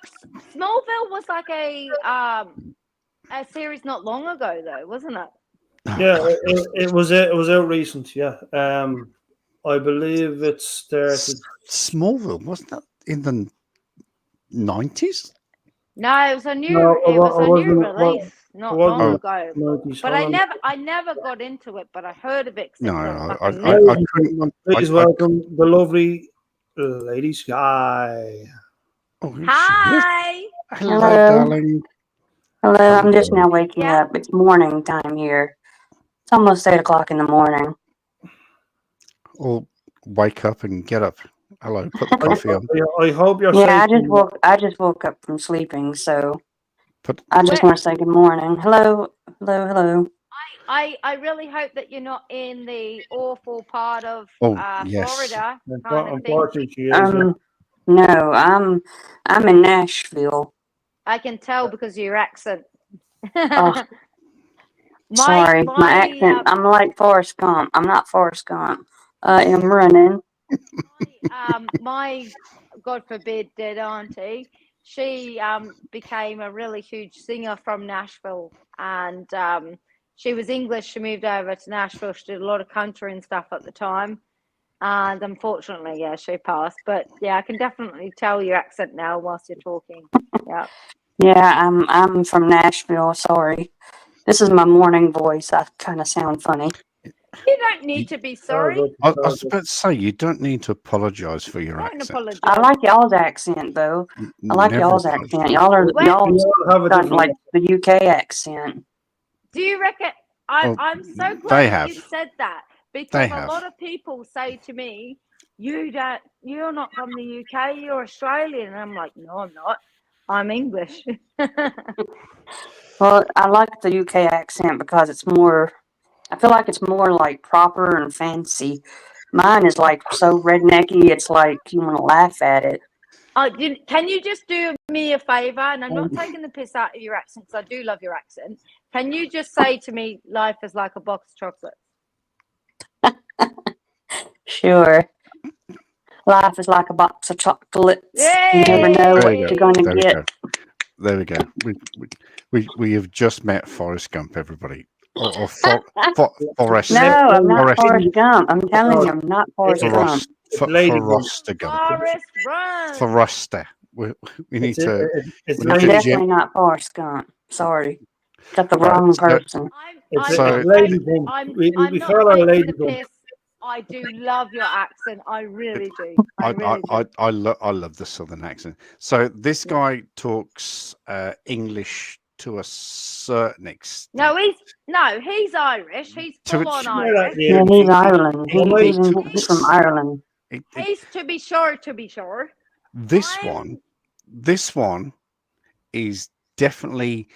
Smallville was like a series not long ago, though, wasn't it? Yeah, it was out recent. Yeah, I believe it started. Smallville wasn't that in the 90s? No, it was a new release not long ago. 90s, but I never got into it, but I heard of it. Please welcome the lovely Lady Sky. Hi. Hello, darling. Hello, I'm just now waking up. It's morning time here. It's almost 8 o'clock in the morning. Or wake up and get up. Hello, put the coffee on. I hope you're. Yeah, I just woke up from sleeping, so I just want to say good morning. Hello. I really hope that you're not in the awful part of Florida. No, I'm in Nashville. I can tell because of your accent. Sorry, my accent. I'm like Forrest Gump. I'm not Forrest Gump. I am running. My God forbid dead auntie, she became a really huge singer from Nashville, and she was English. She moved over to Nashville. She did a lot of country and stuff at the time, and unfortunately, she passed. But I can definitely tell your accent now whilst you're talking. Yeah. Yeah, I'm from Nashville. Sorry, this is my morning voice. I kind of sound funny. You don't need to be sorry. I was about to say, you don't need to apologize for your accent. Apologize. I like y'all's accent, though. I like y'all's accent. Y'all have like the UK accent. Do you reckon? I'm so they glad have. you said that, They because a have. lot of people say to me, you're not from the UK, you're Australian. And I'm like, no, I'm not. I'm English. Well, I like the UK accent because it's more. I feel like it's more like proper and fancy. Mine is like so rednecky. It's like you want to laugh at it. Can you just do me a favour? And I'm not taking the piss out of your accent, because I do love your accent. Can you just say to me, life is like a box of chocolates? Sure. Life is like a box of chocolates. You never know There what we go. you're going to There we get. go. There we go. We have just met Forrest Gump, everybody, or Forrest. No, I'm not Forrest. Forrest Gump. I'm telling you, I'm not Forrest Gump. Forrest. Lady Forrester Gump. Forrest, run! Forrester. We need It's to. it's we need I'm to Lady definitely not Forrest Gump. Sorry. Got the Right, wrong so- person. it's So- Lady Bump. I'm We not call her taking Lady the Bump. piss. I do love your accent. I really do. I love the southern accent. So this guy talks English to a certain extent. No, he's Irish. He's To full a- on Yeah, Irish. Yeah, he's Ireland. He- He's from Ireland. He's to be sure. This I'm- one is definitely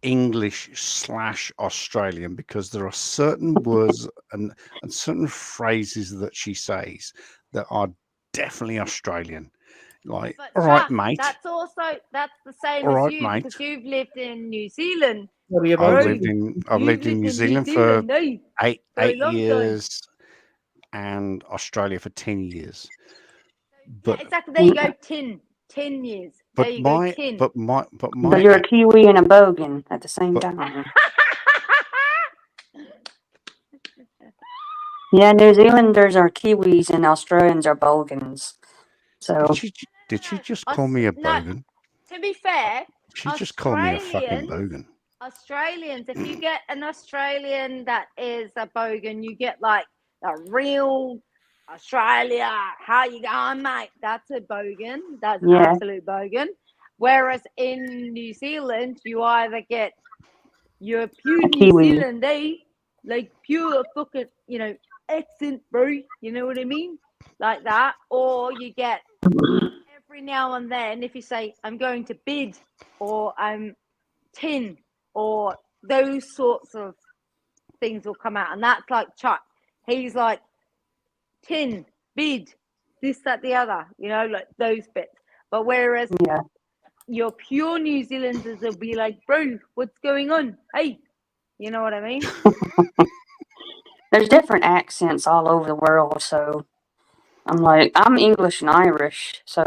English/Australian, because there are certain words and certain phrases that she says that are definitely Australian. Like, But all right, Chuck, mate. that's the same All as right, you, mate. because you've lived in New Zealand. What are you I've about? lived in New Zealand New for Zealand, eh? eight For a long time. years, and Australia for 10 years. But Yeah, exactly. There you go. 10 years. There you go. 10. but But you're a Kiwi and a Bogan at the same time. Yeah, New Zealanders are Kiwis and Australians are Bogans. So did she just call me a bogan? To be fair, She just called me a fucking bogan. Australians, if you get an Australian that is a bogan, you get like a real Australia. How you going, mate? That's a bogan. That's an absolute bogan. Whereas in New Zealand, you either get your pure New Zealand, like pure fucking, accent, bro. You know what I mean? Like that. Or you get every now and then, if you say, I'm going to bid, or I'm tin, or those sorts of things will come out. And that's like Chuck. He's like tin, bid, this, that, the other, like those bits. But whereas your pure New Zealanders will be like, bro, what's going on? Hey, you know what I mean? There's different accents all over the world, so I'm English and Irish, so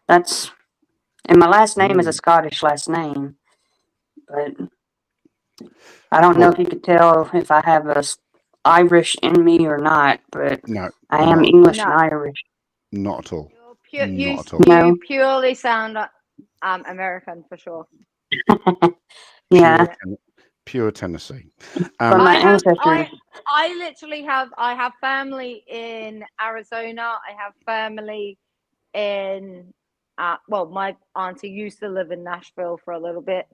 and my last name is a Scottish last name, but I don't know if you could tell if I have a Irish in me or not, but no, I am English and Irish. Not at all. You purely sound American for sure. Yeah. Pure Tennessee. From my ancestors. I literally have family in Arizona. I have family in my auntie used to live in Nashville for a little bit.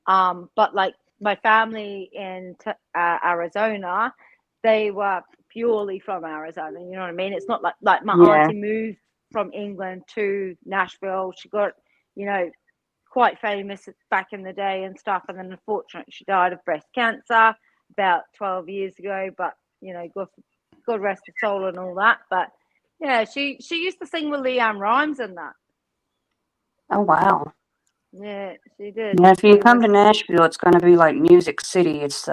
But like my family in Arizona, they were purely from Arizona. You know what I mean? It's not like my auntie moved from England to Nashville. She got, quite famous back in the day and stuff, and then unfortunately she died of breast cancer about 12 years ago, but God rest her soul and all that. But she used to sing with Leanne Rhymes and that. Oh wow. Yeah, she did. Yeah, if you come to Nashville, it's going to be like Music City. It's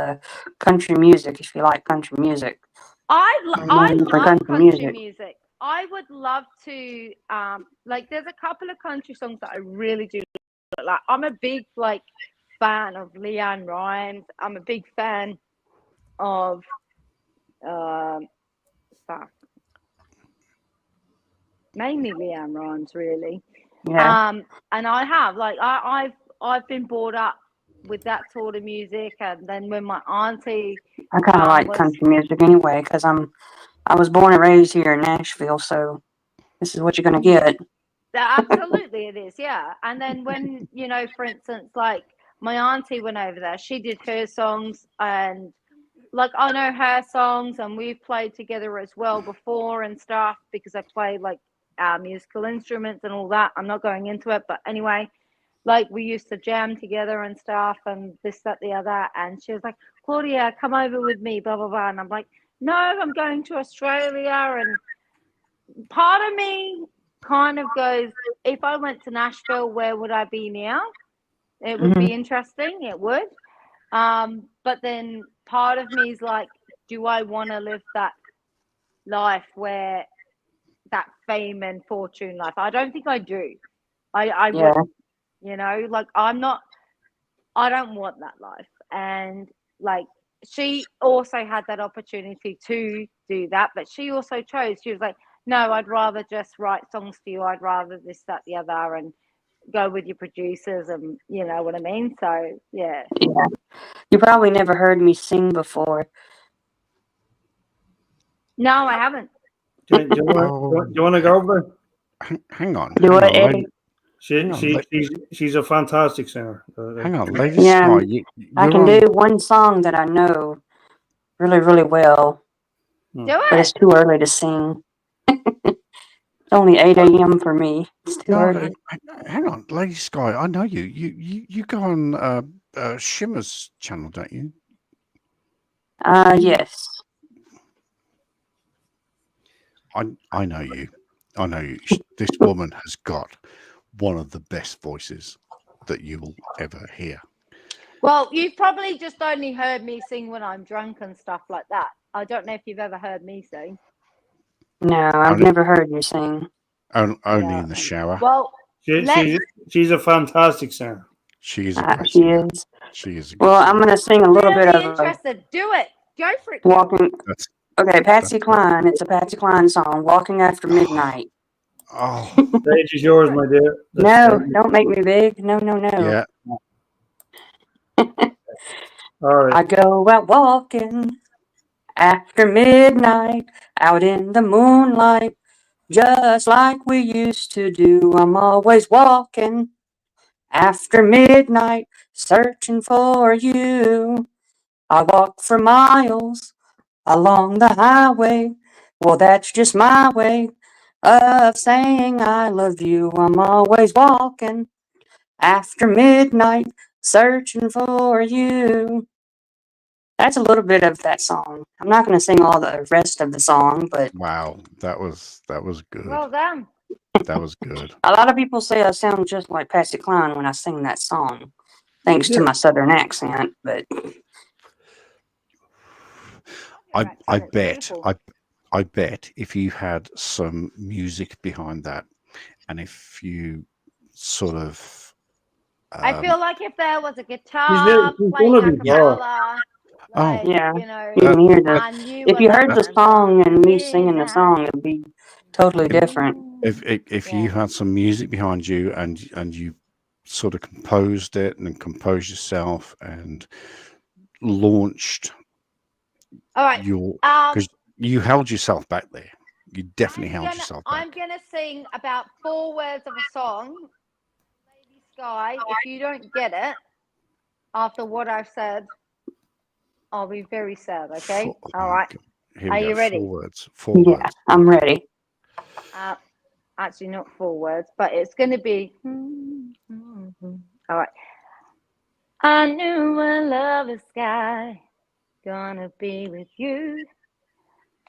country music, if you like country music. I love country music. I would love to there's a couple of country songs that I really do like. I'm a big fan of Leanne Rhymes. I'm a big fan of mainly Leanne Rhymes, really. Yeah. And I have I've been brought up with that sort of music, and then when my auntie, I kind of like country music anyway, because I was born and raised here in Nashville, so this is what you're going to get. Absolutely, it is, yeah. And then when for instance, like my auntie went over there, she did her songs, and like I know her songs, and we've played together as well before and stuff because I play like musical instruments and all that. I'm not going into it, but anyway, like we used to jam together and stuff, and this, that, the other. And she was like, "Claudia, come over with me," blah blah blah. And I'm like, "No, I'm going to Australia." And part of me kind of goes, if I went to Nashville, where would I be now? It would be interesting. It would. But then part of me is like, do I want to live that life where that fame and fortune life? I don't think I do. I Yeah. wouldn't, like I don't want that life. And like she also had that opportunity to do that, but she also chose, she was like, no, I'd rather just write songs for you. I'd rather this, that, the other, and go with your producers, and you know what I mean? So yeah. Yeah. You probably never heard me sing before. No, I haven't. Do you want to go over there? Hang on. Do hang it, on, Eddie? She's a fantastic singer. Hang on, Lady Yeah, Sky. I You're can on. do one song that I know really, really well, Do but it's it. too early to sing. It's only 8 a.m. for me. It's too No, early. hang on, Lady Sky. I know you. You go on Shimmer's channel, don't you? Yes. I know you. I know you. This woman has got one of the best voices that you will ever hear. Well, you've probably just only heard me sing when I'm drunk and stuff like that. I don't know if you've ever heard me sing. No, I've never heard you sing. Only in the shower. Well, she's a fantastic singer. She is a great She singer. is. She is a good Well, singer. I'm going to sing a little bit really of interested. Do it. Go for it. Walking. That's Okay, Patsy Cline. It's a Patsy Cline song, Walking After Midnight. oh Stage is yours, my dear. No, don't make me big. No, no, no. yeah. All right. I go out walking after midnight, out in the moonlight, just like we used to do. I'm always walking after midnight, searching for you. I walk for miles along the highway. Well, that's just my way of saying I love you. I'm always walking after midnight, searching for you. That's a little bit of that song. I'm not going to sing all the rest of the song, but Wow, that was good. Well done. That was good. a lot of people say I sound just like Patsy Cline when I sing that song, thanks to my southern accent. But I bet if you had some music behind that, and if you sort of, I feel like if there was a She's guitar playing gonna a be raw. cappella, Oh. like, yeah, you know, you can hear the. and you If were you like, heard the I'm song gonna and me be singing the nice. song, it'd be totally different. If you had some music behind you and you sort of composed it and composed yourself and launched All right. your, because you held yourself back there. You definitely held yourself back. I'm gonna sing about 4 words of a song, Lady Sky. If you don't get it after what I've said, I'll be very sad. Okay. All right. Here Are we go. you ready? 4 words. 4 Yeah, words. I'm ready. Actually, not 4 words, but it's gonna be. All right. I knew I love the sky, gonna be with you,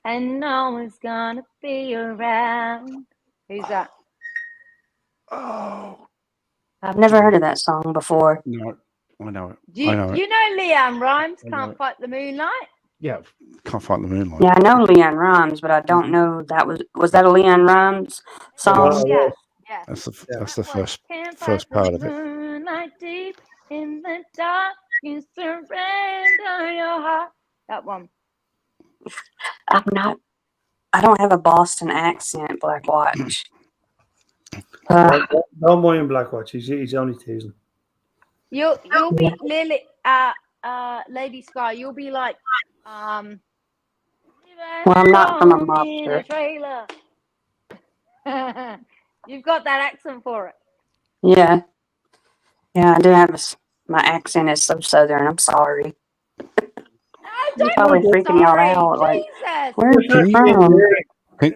and always gonna be around. Who's that? Oh, I've never heard of that song before. no, I know it. You know Leanne Rhymes, Can't Fight the Moonlight? Yeah, Can't Fight the Moonlight. Yeah, I know Leanne Rhymes, but I don't know that was that a Leanne Rhymes song? Yeah. That's the Can't first fight part the of it. moonlight deep in the dark. You surrender your heart. That one. I don't have a Boston accent, Black Watch. Don't mind Black Watch. He's only teasing. You'll be Lily, Lady Sky. You'll be like, well, I'm not from a mobster. You've got that accent for it. Yeah, I do have my accent is so southern. I'm sorry. I You're probably freaking y'all out. Like, where's It's she actually from? endearing. Can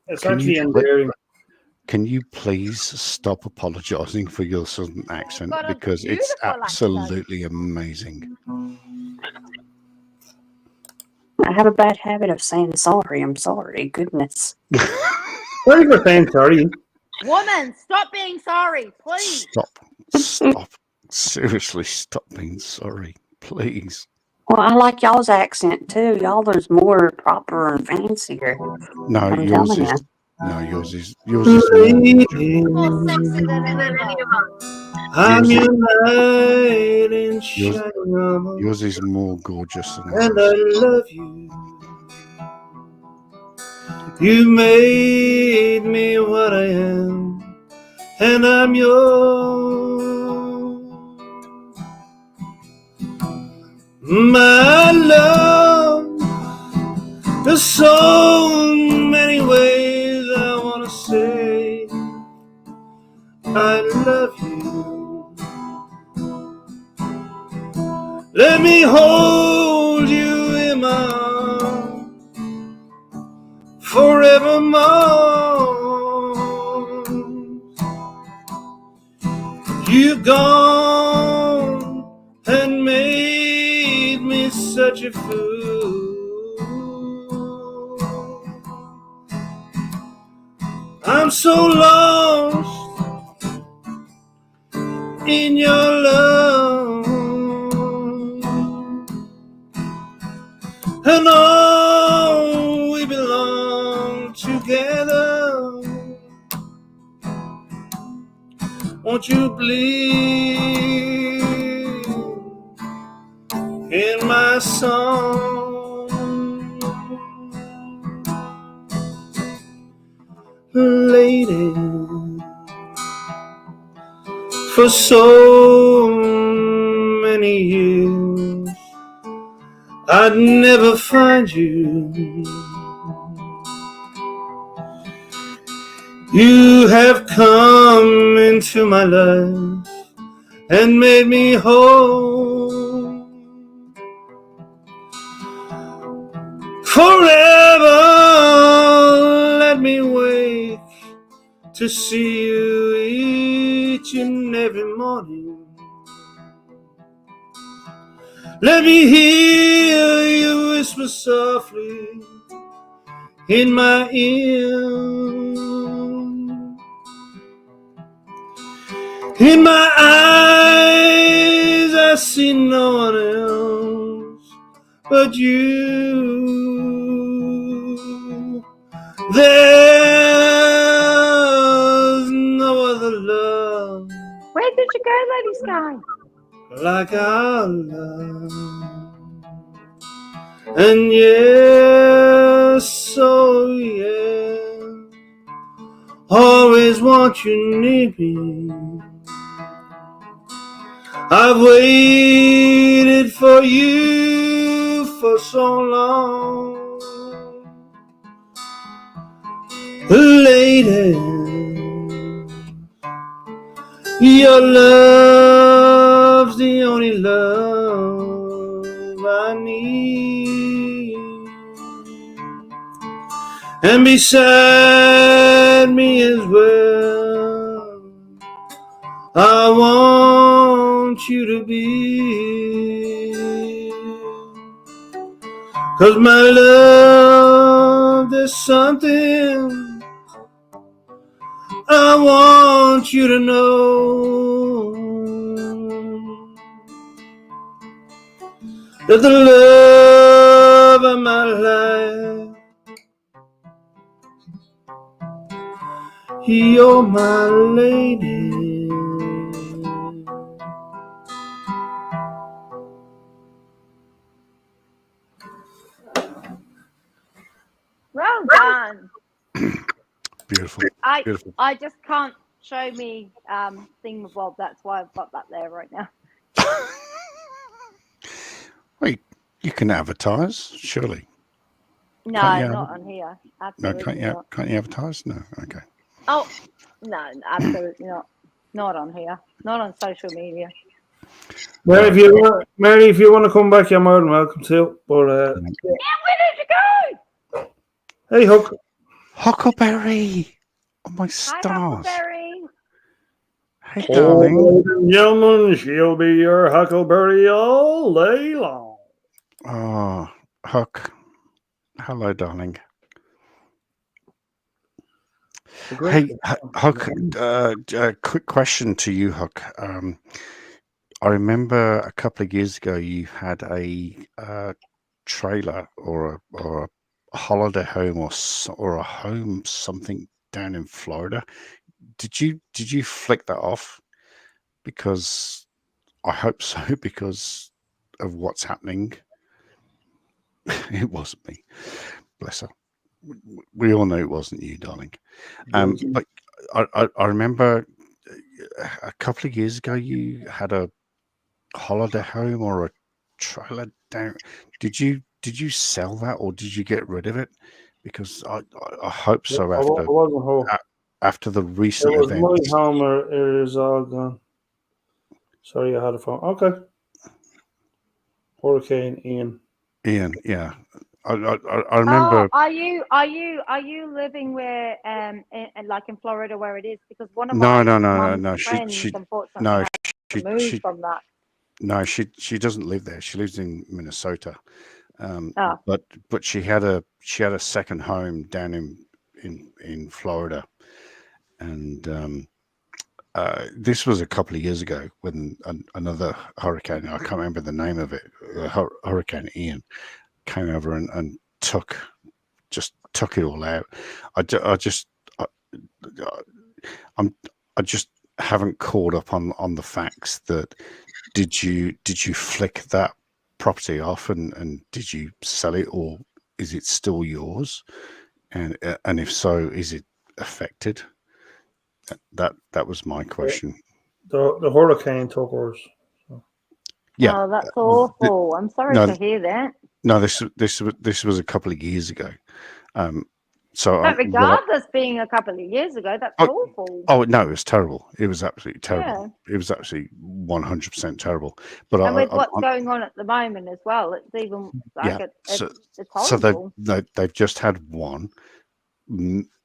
It's actually endearing. Can you please stop apologising for your southern accent, got a because it's beautiful absolutely amazing. I have a bad habit of saying sorry. I'm sorry. Goodness. Sorry for saying sorry. Woman, stop being sorry, please. Stop. Seriously, stop being sorry, please. Well, I like y'all's accent too. Y'all's more proper and fancier. No, I'm yours telling is. you. No, yours is more gorgeous. More sexy than ever. I'm Yours is, your knight in yours, shining armor, yours is more gorgeous than and ours. I love you. You made me what I am, and I'm yours. My love, there's so many ways I want to say I love you. Let me hold you in my arms forevermore. You've gone and made me such a fool. I'm so lost in your love, and all we belong together. Won't you believe in my song? Lady, for so many years I'd never find you. You have come into my life and made me whole. Forever let me wake to see you each and every morning. Let me hear you whisper softly in my ear. In my eyes I see no one else but you. There's no other love Where did you go, Lady Sky? like our love. And yes, oh yeah, always want you near me. I've waited for you for so long. Lady, your love's the only love I need. And beside me as well, I want you to be. 'Cause my love, there's something I want you to know, that the love of my life, you're my lady. Well done. Beautiful. Beautiful. I just can't show me thingamabob. That's why I've got that there right now. Wait, you can advertise, surely. No, Can't not on here. No, Absolutely not. can't you advertise? No, okay. Oh, no, absolutely not. Not on here. Not on social media. Mary, if you want to come back, you're more than welcome to. But where did you go? hey, Hook. Huckleberry. Oh my Hi, stars. Huckleberry. Hey, Oh, darling. ladies and gentlemen, she'll be your Huckleberry all day long. Oh, Huck. Hello, darling. Hey, Huck. Quick question to you, Huck. I remember a couple of years ago you had a trailer or a holiday home or a home something down in Florida. Did you flick that off? Because I hope so, because of what's happening. It wasn't me. Bless her. We all know it wasn't you, darling. But I remember a couple of years ago you had a holiday home or a trailer down. Did you sell that or did you get rid of it? Because I hope so I wasn't home. after the recent It was events. my home, or it is all gone. Sorry, I had a phone. Okay. Hurricane Ian. Ian, yeah. I remember. Oh, are you living where like in Florida where it is? Because one of No. my mum's friends She unfortunately no. had to move from that. No, she doesn't live there. She lives in Minnesota. Oh. But she had a second home down in Florida, and this was a couple of years ago when another hurricane, I can't remember the name of it, Hurricane Ian, came over and took it all out. I just haven't caught up on the facts that did you flick that property off and did you sell it, or is it still yours, and if so, is it affected? That was my question. The hurricane took ours. So. Yeah. Oh, that's awful. I'm sorry to hear that. No, this was a couple of years ago. So But regardless, being a couple of years ago, that's awful. Oh no, it was terrible. It was absolutely terrible. Yeah. It was absolutely 100% terrible. But and with what's going on at the moment as well, it's even like it's horrible. So they've just had one.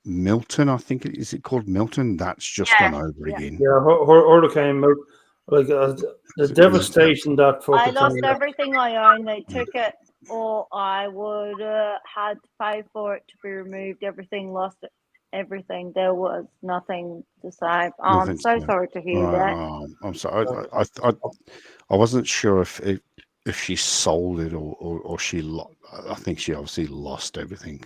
Milton, I think is it called Milton? That's just gone over again. Yeah, hurricane Milton. Like the devastation that I lost everything I owned. They took it, or I would had to pay for it to be removed. Everything lost it. Everything. There was nothing to save. Oh, I'm so sorry to hear that. I'm sorry. I wasn't sure if she sold it or she I think she obviously lost everything.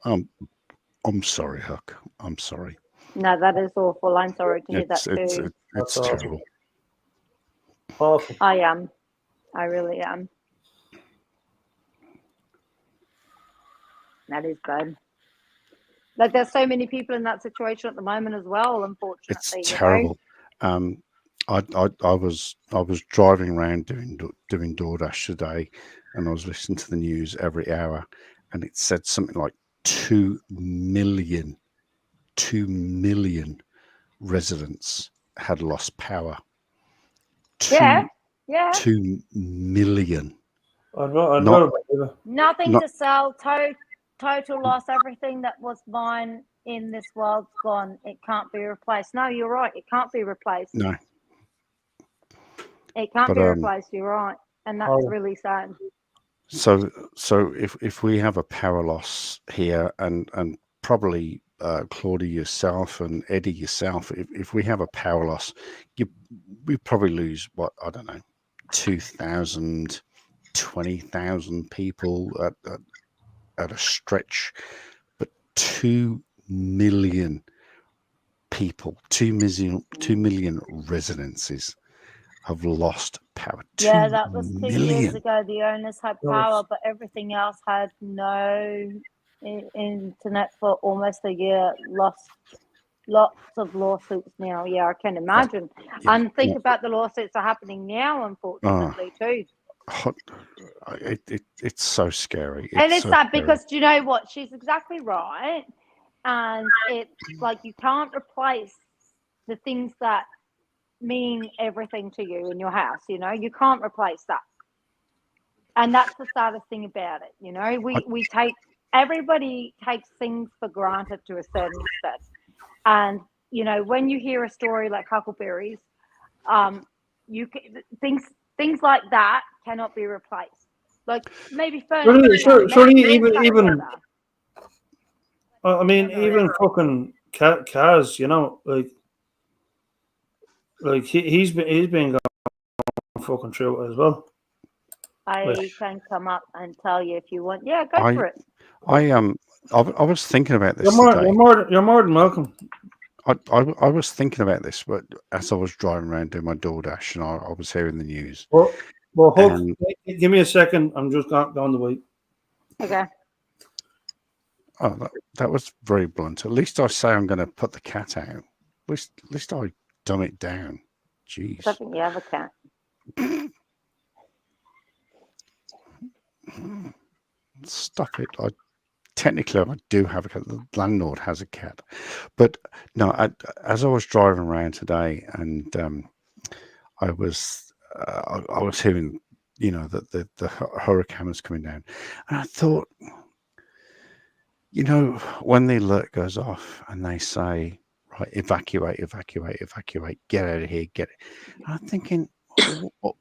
I'm sorry, Huck. I'm sorry. No, that is awful. I'm sorry to hear that too. It's terrible. Awful. I am. I really am. That is bad. Like there's so many people in that situation at the moment as well. Unfortunately, it's terrible. I was driving around doing DoorDash today, and I was listening to the news every hour, and it said something like 2 million residents had lost power. 2 million. Nothing to sell. Total loss. Everything that was mine in this world's gone. It can't be replaced. No, you're right. It can't be replaced. No. It can't be replaced. You're right, and that's really sad. So if we have a power loss here, and probably Claudia yourself and Eddie yourself, if we have a power loss, we probably lose what, I don't know, 2,000, 20,000 people at a stretch, but 2 million people, 2 million residences have lost power. Yeah, that was 2 years ago. The owners had power, but everything else had no internet for almost a year. Lost lots of lawsuits now. Yeah, I can imagine. And think about the lawsuits are happening now, unfortunately, too. It's so scary. And it's sad because, do you know what? She's exactly right. And it's like you can't replace the things that mean everything to you in your house. You know, you can't replace that. And that's the saddest thing about it. You know, everybody takes things for granted to a certain extent. And, you know, when you hear a story like Huckleberry's, things like that cannot be replaced. Like maybe furniture, maybe Even better. I mean, even fucking Kaz, you know, like he's been going fucking through it as well. I can come up and tell you if you want. Yeah, go for it. I was thinking about this You're today. more than welcome. I was thinking about this, but as I was driving around doing my DoorDash, and I was hearing the news. Well, Hook, give me a second. I'm just going to wait. Okay. Oh, that was very blunt. At least I say I'm going to put the cat out. At least I dumb it down. Jeez. I think you have a cat. Stop it. Technically, I do have a cat. The landlord has a cat. But no, as I was driving around today, and I was hearing, you know, that the hurricane was coming down. And I thought, you know, when the alert goes off and they say, right, evacuate, get out of here, get it. And I'm thinking,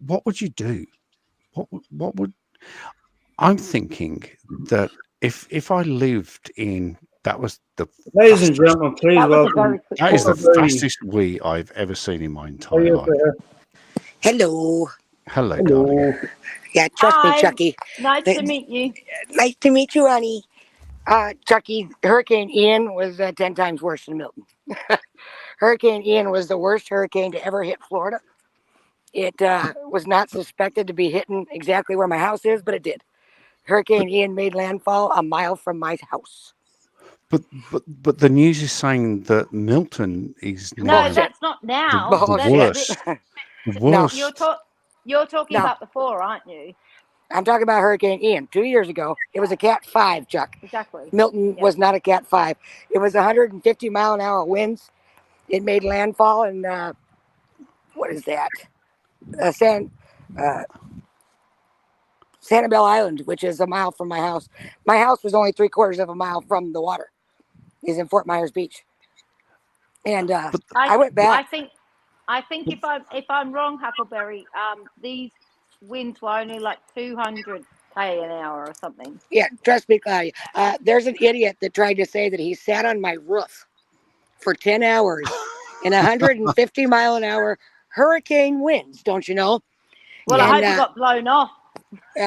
what would you do? What would I'm thinking that if I lived in that was the ladies and gentlemen, please welcome. That is the fastest wee I've ever seen in my entire life. Hello. Hello, darling. Yeah, trust me, Chucky. Nice to meet you. Nice to meet you, honey. Chucky, Hurricane Ian was 10 times worse than Milton. Hurricane Ian was the worst hurricane to ever hit Florida. It was not suspected to be hitting exactly where my house is, but it did. Hurricane Ian made landfall a mile from my house. But the news is saying that Milton is now. No, that's not now. The worst. The worst. No, you're talking about before, aren't you? I'm talking about Hurricane Ian. 2 years ago, it was a Cat 5, Chuck. Exactly. Milton was not a Cat 5. It was 150 mile an hour winds. It made landfall in, what is that? Sanibel Island, which is a mile from my house. My house was only 3/4 of a mile from the water. Is in Fort Myers Beach. And I went back. I think if I'm wrong, Huckleberry, these winds were only like 200 km an hour or something. Yeah, trust me, Claudia. There's an idiot that tried to say that he sat on my roof for 10 hours in 150 mile an hour hurricane winds, don't you know? Well, I hope he got blown off.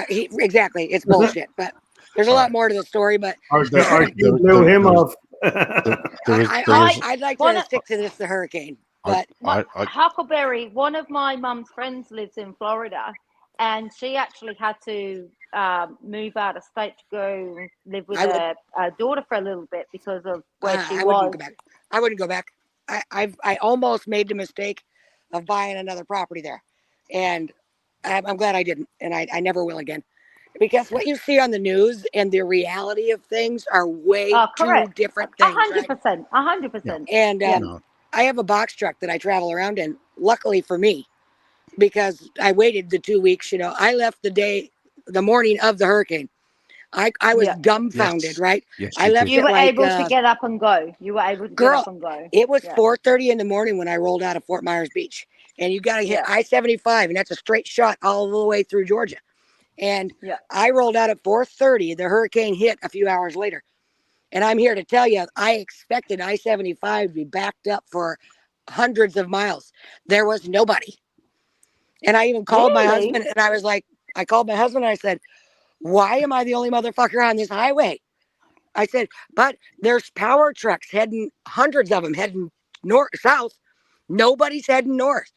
Exactly. It's bullshit. But there's a lot more to the story. But blew him off. I'd like to stick to the hurricane. But Huckleberry, one of my mum's friends lives in Florida, and she actually had to move out of state to go live with her daughter for a little bit because of where she was. I wouldn't go back. I almost made the mistake of buying another property there, and I'm glad I didn't, and I never will again. Because what you see on the news and the reality of things are way two different things. 100%. 100%. And I have a box truck that I travel around in, luckily for me, because I waited the 2 weeks. You know, I left the morning of the hurricane. I was dumbfounded, right? Yes, I left. You were able to get up and go. You were able to get up and go. It was 4:30 in the morning when I rolled out of Fort Myers Beach, and you got to hit I-75, and that's a straight shot all the way through Georgia. And I rolled out at 4:30. The hurricane hit a few hours later. And I'm here to tell you, I expected I-75 to be backed up for hundreds of miles. There was nobody. And I even called my husband, and I was like, I called my husband and I said, why am I the only motherfucker on this highway? I said, but there's power trucks heading, hundreds of them heading south. Nobody's heading north.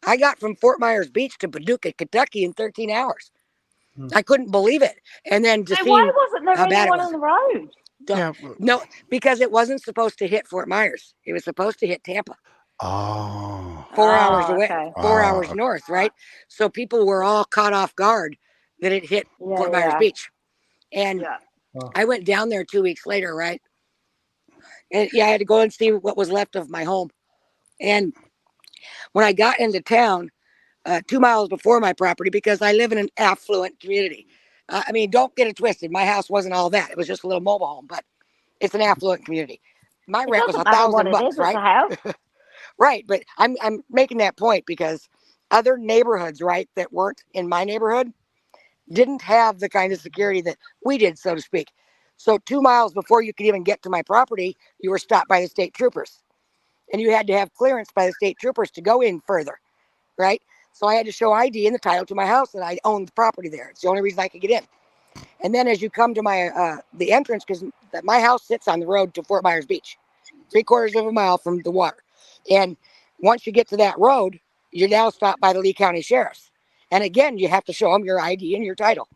I got from Fort Myers Beach to Paducah, Kentucky in 13 hours. I couldn't believe it. And then to see why wasn't there how bad anyone it was. on the road? No, because it wasn't supposed to hit Fort Myers. It was supposed to hit Tampa. Oh. 4 hours away, okay. 4 hours north, right? So people were all caught off guard that it hit Fort Myers Beach. And I went down there 2 weeks later, right? And I had to go and see what was left of my home. And When I got into town, 2 miles before my property, because I live in an affluent community. I mean, don't get it twisted. My house wasn't all that. It was just a little mobile home, but it's an affluent community. My rent was doesn't matter what it $1,000, is, right? it's a house. Right, but I'm making that point because other neighborhoods, right, that weren't in my neighborhood didn't have the kind of security that we did, so to speak. So 2 miles before you could even get to my property, you were stopped by the state troopers. And you had to have clearance by the state troopers to go in further, right? So I had to show ID and the title to my house that I owned the property there. It's the only reason I could get in. And then as you come to my the entrance, because my house sits on the road to Fort Myers Beach, 3/4 of a mile from the water. And once you get to that road, you're now stopped by the Lee County Sheriff's. And again, you have to show them your ID and your title.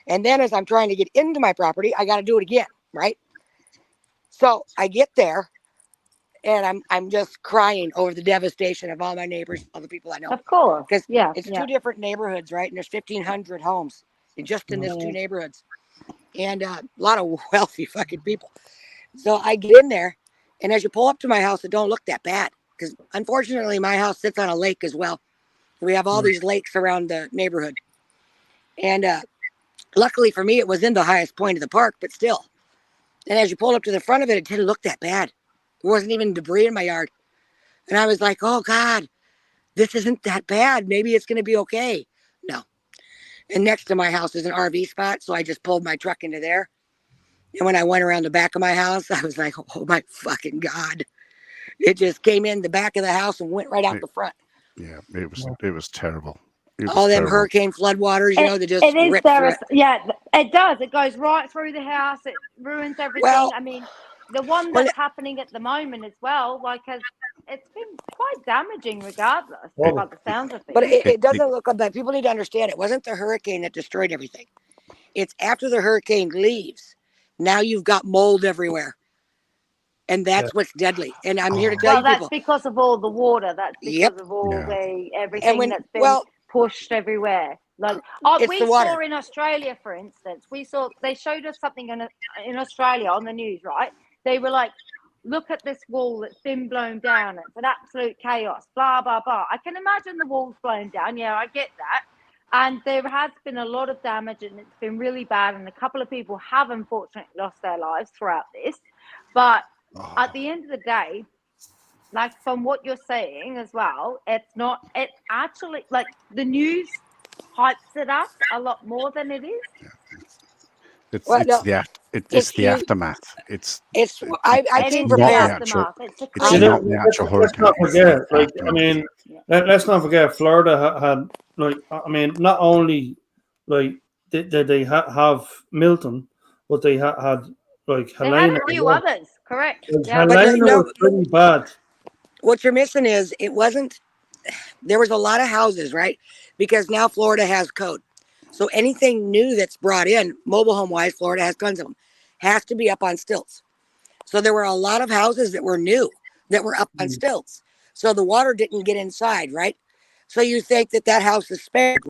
And then as I'm trying to get into my property, I got to do it again, right? So I get there and I'm just crying over the devastation of all my neighbors, all the people I know. Of course. Because Yeah. it's 2 different neighborhoods, right? And there's 1,500 homes just in this 2 neighborhoods. And a lot of wealthy fucking people. So I get in there, and as you pull up to my house, it don't look that bad. Because unfortunately, my house sits on a lake as well. We have all these lakes around the neighborhood. And luckily for me, it was in the highest point of the park, but still. And as you pull up to the front of it, it didn't look that bad. There wasn't even debris in my yard. And I was like, oh, God, this isn't that bad. Maybe it's going to be okay. No. And next to my house is an RV spot, so I just pulled my truck into there. And when I went around the back of my house, I was like, oh, my fucking God. It just came in the back of the house and went right out the front. Yeah, it was terrible. It was All them terrible. hurricane floodwaters, that just it is ripped there. through it. Yeah, it does. It goes right through the house. It ruins everything. Well, I mean, the one that's happening at the moment as well, like, it's been quite damaging regardless by the sounds of things. But it doesn't look like that. People need to understand it wasn't the hurricane that destroyed everything. It's after the hurricane leaves. Now you've got mold everywhere. And that's what's deadly. And I'm here to tell you people. That's because of all the water. That's because of all the everything that's been pushed everywhere. Like, we saw in Australia, for instance, they showed us something in Australia on the news, right? They were like, look at this wall that's been blown down. It's an absolute chaos, blah, blah, blah. I can imagine the walls blown down. Yeah, I get that. And there has been a lot of damage and it's been really bad. And a couple of people have unfortunately lost their lives throughout this. But at the end of the day, like from what you're saying as well, it's actually like the news hypes it up a lot more than it is. It's the aftermath. I came prepared. It's not the actual hurricane. Let's not forget, let's not forget, Florida had not only did they have Milton, but they had Helena. They had a few others, correct? Helena was pretty bad. What you're missing is there was a lot of houses, right? Because now Florida has code. So anything new that's brought in, mobile home wise, Florida has tons of them, has to be up on stilts. So there were a lot of houses that were new that were up on stilts. So the water didn't get inside, right? So you think that house is spared,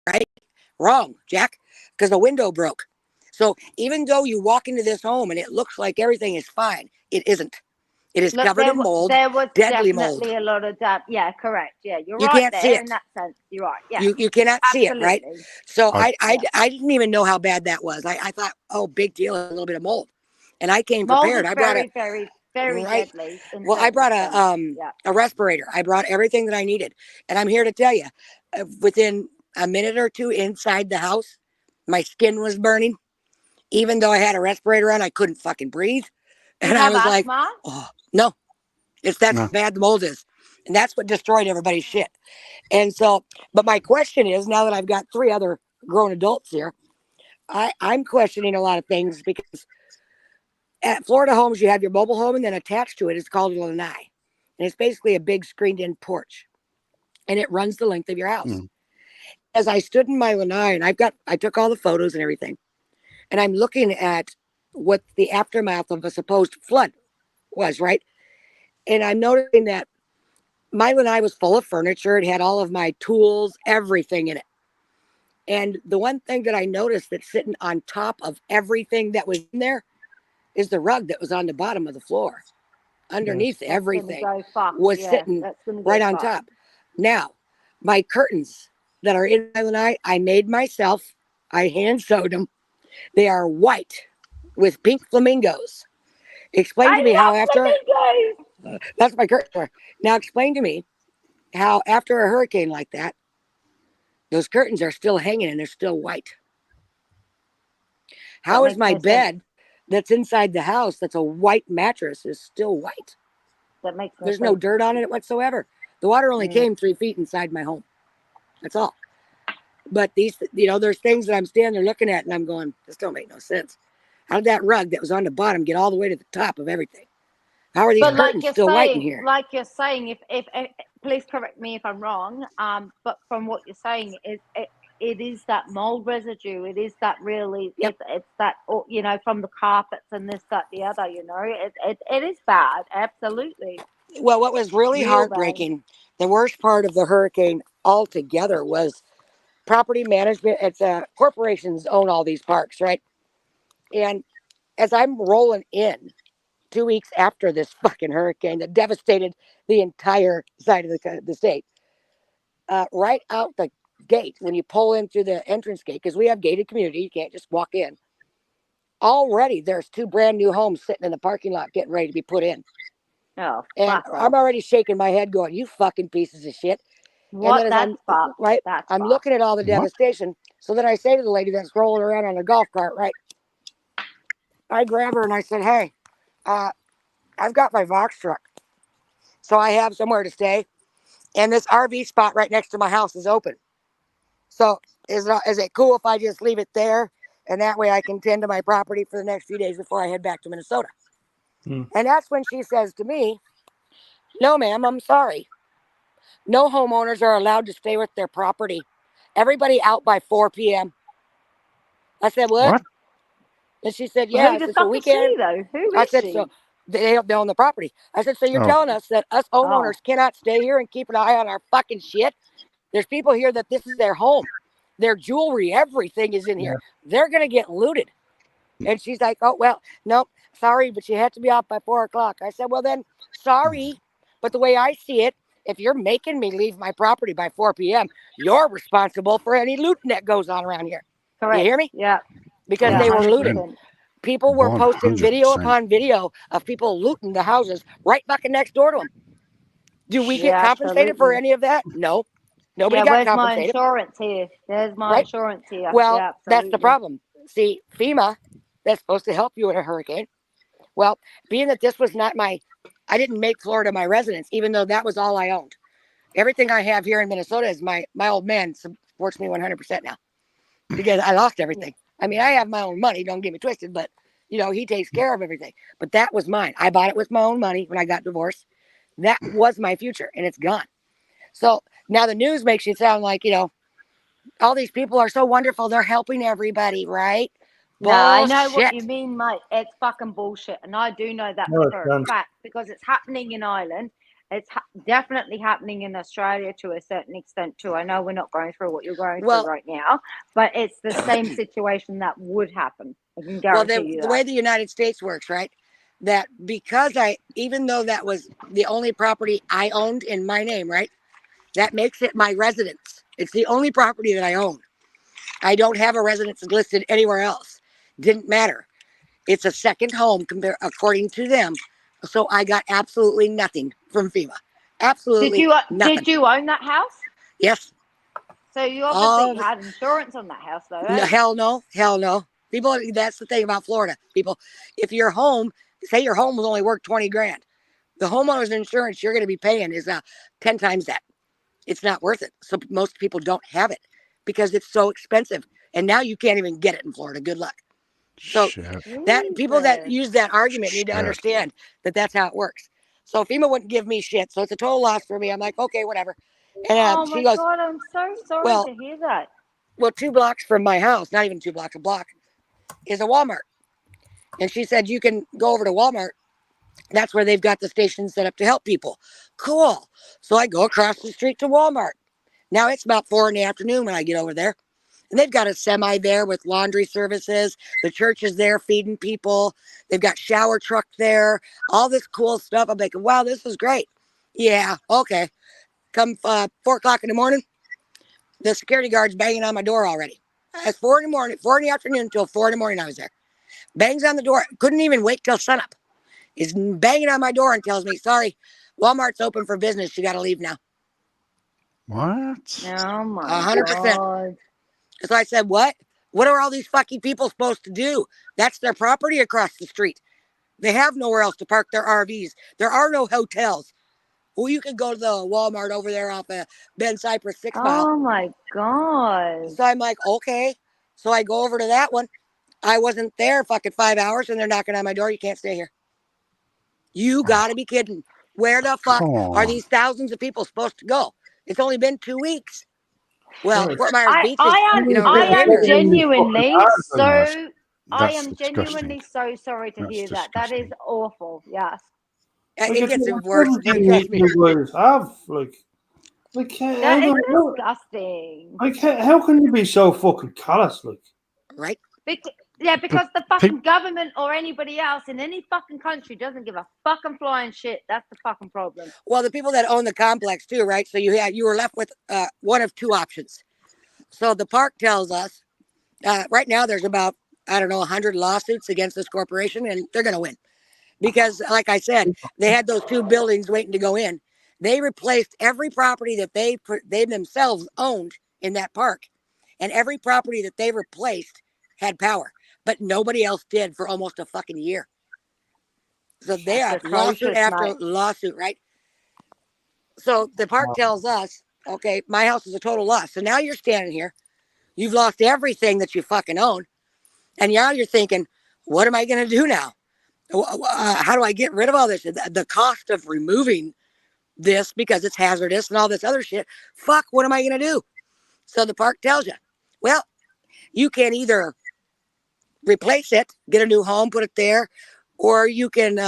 right? Wrong, Jack, because the window broke. So even though you walk into this home and it looks like everything is fine, it isn't. It is covered in mold. There was deadly definitely mold. a lot of damage. Yeah, correct. Yeah, you're you right can't there see it. in that sense. You're right. Yeah, you cannot see it, right? So I didn't even know how bad that was. I thought, oh, big deal, a little bit of mold, and I came prepared. I brought very deadly. Well, I brought a respirator. I brought everything that I needed, and I'm here to tell you, within a minute or two inside the house, my skin was burning. Even though I had a respirator on, I couldn't fucking breathe. And I was like, oh, no. It's that bad the mold is. And that's what destroyed everybody's shit. And so, but my question is, now that I've got 3 other grown adults here, I'm questioning a lot of things because at Florida homes, you have your mobile home and then attached to it is called a lanai. And it's basically a big screened-in porch. And it runs the length of your house. As I stood in my lanai, and I took all the photos and everything. And I'm looking at what the aftermath of a supposed flood was, right? And I'm noticing that my lanai was full of furniture. It had all of my tools, everything in it. And the one thing that I noticed that's sitting on top of everything that was in there is the rug that was on the bottom of the floor. underneath everything was sitting right on top. Now, my curtains that are in Island Eye, I made myself. I hand sewed them. They are white with pink flamingos. Explain to me how after that's my curtain. Now explain to me how after a hurricane like that, those curtains are still hanging and they're still white. How is my bed that's inside the house that's a white mattress is still white? That makes There's no dirt on it whatsoever. The water only came 3 feet inside my home. That's all. But these, there's things that I'm standing there looking at and I'm going, this don't make no sense. How did that rug that was on the bottom get all the way to the top of everything? How are these curtains still white in here? Like you're saying, if please correct me if I'm wrong, but from what you're saying, it is that mold residue. It is that really, it's that, from the carpets and this, that, the other, it is bad. Absolutely. Well, what was really heartbreaking, the worst part of the hurricane altogether was property management. It's corporations own all these parks, right? And as I'm rolling in 2 weeks after this fucking hurricane that devastated the entire side of the state, right out the gate, when you pull in through the entrance gate, because we have gated community, you can't just walk in. Already there's 2 brand new homes sitting in the parking lot getting ready to be put in. Oh, and I'm already shaking my head going, you fucking pieces of shit. What? And then I'm looking at all the devastation. So then I say to the lady that's rolling around on a golf cart, right? I grab her and I said, hey, I've got my Vox truck. So I have somewhere to stay. And this RV spot right next to my house is open. So is it cool if I just leave it there? And that way I can tend to my property for the next few days before I head back to Minnesota. And that's when she says to me, no, ma'am, I'm sorry. No homeowners are allowed to stay with their property. Everybody out by 4 p.m. I said, what? And she said, yeah. Who the fuck is she, though? Who is I said, she? so they own the property. I said, so you're telling us that us homeowners cannot stay here and keep an eye on our fucking shit? There's people here that this is their home. Their jewelry, everything is in here. They're going to get looted. And she's like, oh, well, nope, sorry, but you have to be out by 4 o'clock. I said, well, then, sorry. But the way I see it, if you're making me leave my property by 4 p.m., you're responsible for any looting that goes on around here. Correct. You hear me? Yeah. Because they were looted. People were posting video upon video of people looting the houses right fucking next door to them. Do we get compensated for any of that? No. Nobody got compensated. Where's my insurance here? There's my insurance here. Well, that's the problem. See, FEMA, that's supposed to help you in a hurricane. Well, being that this was not I didn't make Florida my residence, even though that was all I owned. Everything I have here in Minnesota is my old man supports me 100% now because I lost everything. I mean, I have my own money, don't get me twisted, but he takes care of everything. But that was mine. I bought it with my own money when I got divorced. That was my future and it's gone. So now the news makes you sound like, all these people are so wonderful. They're helping everybody, right? No, I know what you mean, mate. It's fucking bullshit. And I do know that for a fact because it's happening in Ireland. It's definitely happening in Australia to a certain extent too. I know we're not going through what you're going through right now, but it's the same situation that would happen. I can guarantee you that. The way the United States works, right? That because even though that was the only property I owned in my name, right? That makes it my residence. It's the only property that I own. I don't have a residence listed anywhere else. Didn't matter. It's a second home according to them. So I got absolutely nothing from FEMA. Absolutely nothing. Did you own that house? Yes. So you obviously had insurance on that house, though, right? No, hell no. People, that's the thing about Florida. People, if your home, say your home was only worth 20 grand, the homeowner's insurance you're going to be paying is 10 times that. It's not worth it. So most people don't have it because it's so expensive. And now you can't even get it in Florida. Good luck. So that people that use that argument need to understand that that's how it works. So FEMA wouldn't give me shit. So it's a total loss for me. I'm like, okay, whatever. And she goes, God, I'm so sorry to hear that. Well, 2 blocks from my house, not even 2 blocks, a block, is a Walmart. And she said, you can go over to Walmart. That's where they've got the station set up to help people. Cool. So I go across the street to Walmart. Now it's about 4 in the afternoon when I get over there. And they've got a semi there with laundry services. The church is there feeding people. They've got shower truck there, all this cool stuff. I'm like, wow, this is great. Yeah, okay. Come 4 o'clock in the morning, the security guard's banging on my door already. It's 4 in the morning, 4 in the afternoon until 4 in the morning I was there. Bangs on the door. Couldn't even wait till sunup. He's banging on my door and tells me, sorry, Walmart's open for business. You got to leave now. What? Oh my 100%. God. So I said, what? What are all these fucking people supposed to do? That's their property across the street. They have nowhere else to park their RVs. There are no hotels. Well, you could go to the Walmart over there off of Ben Cypress 6 Mile. Oh my God. So I'm like, okay. So I go over to that one. I wasn't there fucking 5 hours and they're knocking on my door. You can't stay here. You got to be kidding. Where the fuck are these thousands of people supposed to go? It's only been 2 weeks. Well, Fort Myers Beach is, I am genuinely so sorry to hear that. That is awful. Yes. It gets worse. Trust me. That is disgusting. How can you be so fucking callous, like? Right? Because the fucking government or anybody else in any fucking country doesn't give a fucking flying shit. That's the fucking problem. Well, the people that own the complex too, right? So you were left with one of 2 options. So the park tells us right now there's about, I don't know, 100 lawsuits against this corporation, and they're going to win. Because, like I said, they had those 2 buildings waiting to go in. They replaced every property that they themselves owned in that park. And every property that they replaced had power. But nobody else did for almost a fucking year. So they are lawsuit after lawsuit, right? So the park tells us, okay, my house is a total loss. So now you're standing here. You've lost everything that you fucking own. And now you're thinking, what am I going to do now? How do I get rid of all this? The cost of removing this because it's hazardous and all this other shit. Fuck, what am I going to do? So the park tells you, well, you can either replace it, get a new home, put it there, or you can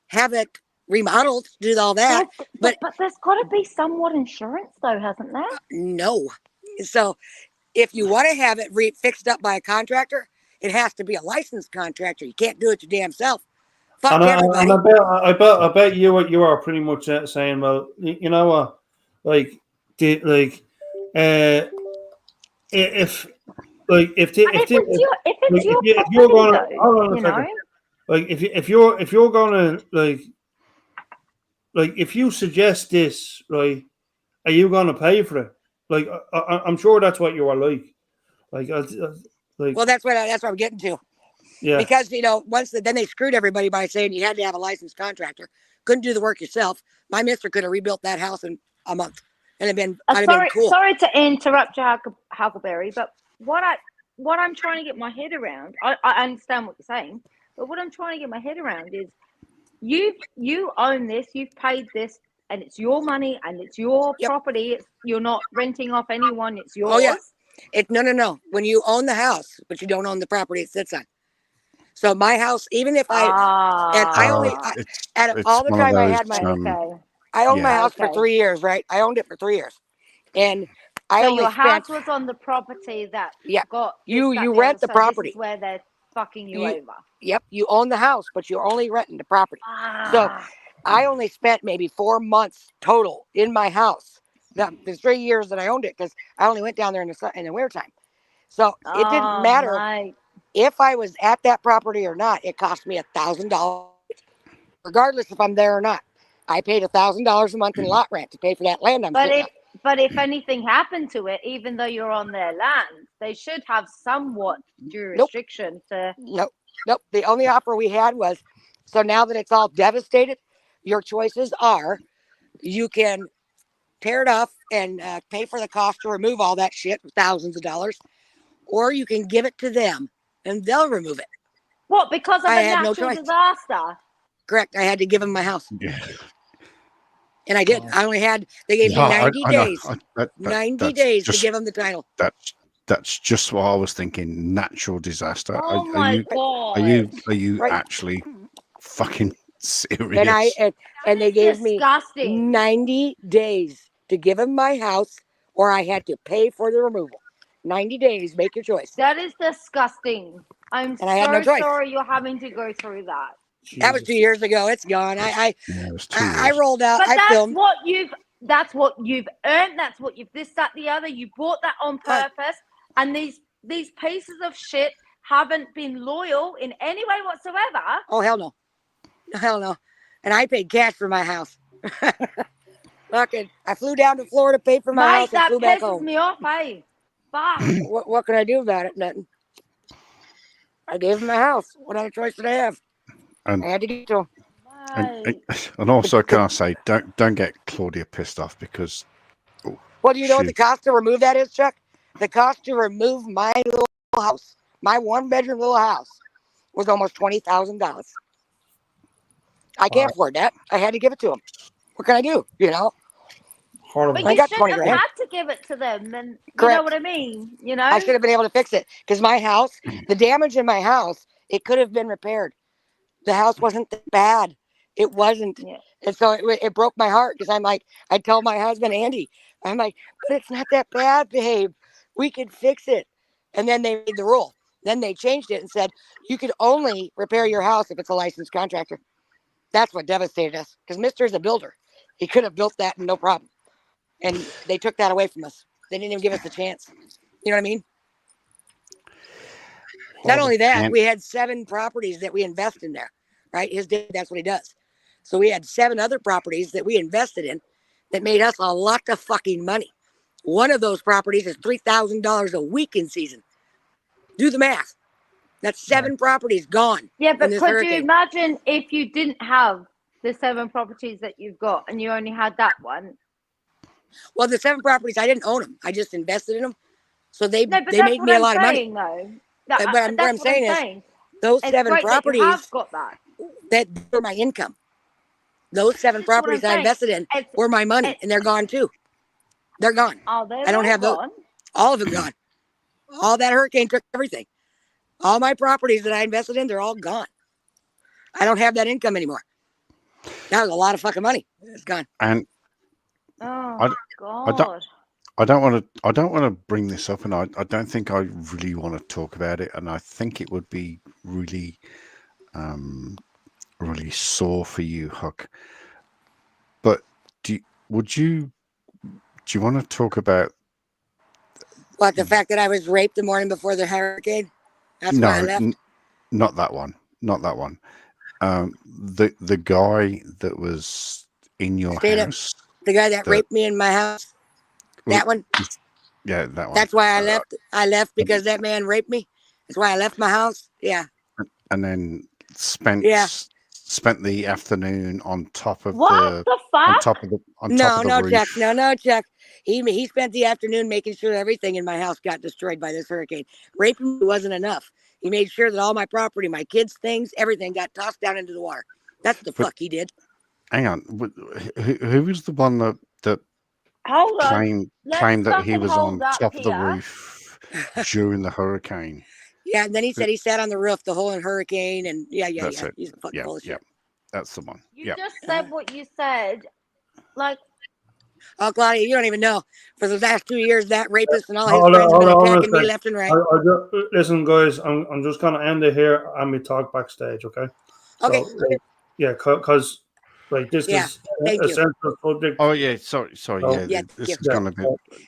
have it remodeled, do all that. But there's got to be somewhat insurance though, hasn't there? No. So if you want to have it fixed up by a contractor, it has to be a licensed contractor. You can't do it your damn self. Fuck everybody. I bet you are pretty much saying, well, you know what, if you're going to hold on a second, if you're going to if you suggest this, right, are you going to pay for it? Like I'm sure that's what you are like. Well, that's what I'm getting to. Yeah. Because then they screwed everybody by saying you had to have a licensed contractor. Couldn't do the work yourself. My mister could have rebuilt that house in a month, and been cool. Sorry to interrupt you, Huckleberry, but what I'm trying to get my head around, I understand what you're saying, but what I'm trying to get my head around is you own this, you've paid this, and it's your money and it's your property. You're not renting off anyone. It's yours. Oh yeah. No. When you own the house, but you don't own the property it sits on. So my house, even if I all the time I had my I owned my house for 3 years, right? I owned it for 3 years, and your house was on the property that got you rent the property. This is where they're fucking you over. Yep, you own the house, but you're only renting the property. So I only spent maybe 4 months total in my house. The 3 years that I owned it, because I only went down there in the winter time. So it didn't matter if I was at that property or not. It cost me $1,000, regardless if I'm there or not. I paid $1,000 a month in lot rent to pay for that land. But if anything happened to it, even though you're on their land, they should have somewhat jurisdiction to. Nope. The only offer we had was, so now that it's all devastated, your choices are, you can tear it off and pay for the cost to remove all that shit, thousands of dollars, or you can give it to them and they'll remove it. What, because of a natural disaster? Correct. I had to give them my house. Yeah. And I did. They gave me 90 days. 90 days to give them the title. That's just what I was thinking. Natural disaster. Oh my God. Are you actually fucking serious? And they gave me 90 days to give them my house, or I had to pay for the removal. 90 days. Make your choice. That is disgusting. I'm And I had no choice. sorry you're having to go through that. That was 2 years ago. It's gone. Yeah, it was 2 years. I rolled out. But I filmed. that's what you've earned. That's what you've this, that, the other. You bought that on purpose. And these pieces of shit haven't been loyal in any way whatsoever. Oh, hell no. Hell no. And I paid cash for my house. Fucking, I flew down to Florida, paid for my house, and flew back home. That pisses me off, eh? Fuck. What can I do about it? Nothing. I gave him my house. What other choice did I have? And, I had to get to him. And also, can I say, don't get Claudia pissed off because. Well, do you know what the cost to remove that is, Chuck? The cost to remove my little house, my 1-bedroom little house, was almost $20,000. I can't afford that. I had to give it to him. What can I do? You know. But you shouldn't have had to give it to them, and you know what I mean. You know. I should have been able to fix it because my house, the damage in my house, it could have been repaired. The house wasn't that bad. It wasn't. Yeah. And so it broke my heart because I'm like, I told my husband, Andy, I'm like, but it's not that bad, babe. We could fix it. And then they made the rule. Then they changed it and said, you could only repair your house if it's a licensed contractor. That's what devastated us because Mr. is a builder. He could have built that no problem. And they took that away from us. They didn't even give us a chance. You know what I mean? Not only that, we had 7 properties that we invest in there, right? His dad, that's what he does. So we had 7 other properties that we invested in that made us a lot of fucking money. One of those properties is $3,000 a week in season. Do the math. That's 7 properties gone. Yeah, but could you imagine if you didn't have the 7 properties that you've got and you only had that one? Well, the 7 properties, I didn't own them. I just invested in them. So they made me a lot of money. But what I'm saying is those 7 properties have got that were my income. Those 7 properties I invested in were my money, and they're gone too. They're gone. Oh, I don't have those. All of them gone. All that hurricane took everything. All my properties that I invested in, they're all gone. I don't have that income anymore. That was a lot of fucking money. It's gone. And God. I don't want to bring this up, and I don't think I really want to talk about it. And I think it would be really, really sore for you, Huck. But do you want to talk about what, the fact that I was raped the morning before the hurricane? That's why I left. Not that one. Not that one. The guy that was in your house. The guy that raped me in my house. That one? Yeah, that one. That's why I left. I left because that man raped me. That's why I left my house. Yeah. And then spent the afternoon on top of the fuck? On top of the roof. Chuck. No, Chuck. He spent the afternoon making sure everything in my house got destroyed by this hurricane. Raping me wasn't enough. He made sure that all my property, my kids' things, everything got tossed down into the water. That's the fuck he did. Hang on. Who was the one that claimed that he was on top of the roof during the hurricane? Yeah, and then he said he sat on the roof the whole hurricane, and That's it. He's fucking full of shit. That's the one. You just said what you said. Like, oh, Claudia, you don't even know. For the last 2 years, that rapist and all his friends have been attacking me left and right. Listen, guys, I'm just going to end it here and we talk backstage, okay? Okay. So, because this is a central subject. Oh, yeah, sorry. It's going to be...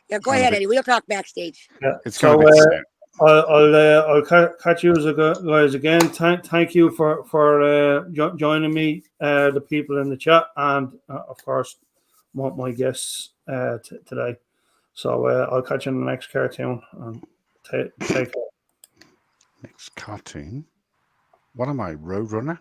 Yeah, go ahead, Eddie. We'll talk backstage. Yeah. It's going to be sad. I'll catch you guys again. Thank you for joining me, the people in the chat, and of course my guests today. So I'll catch you in the next cartoon. And take care. Next cartoon. What am I, Roadrunner?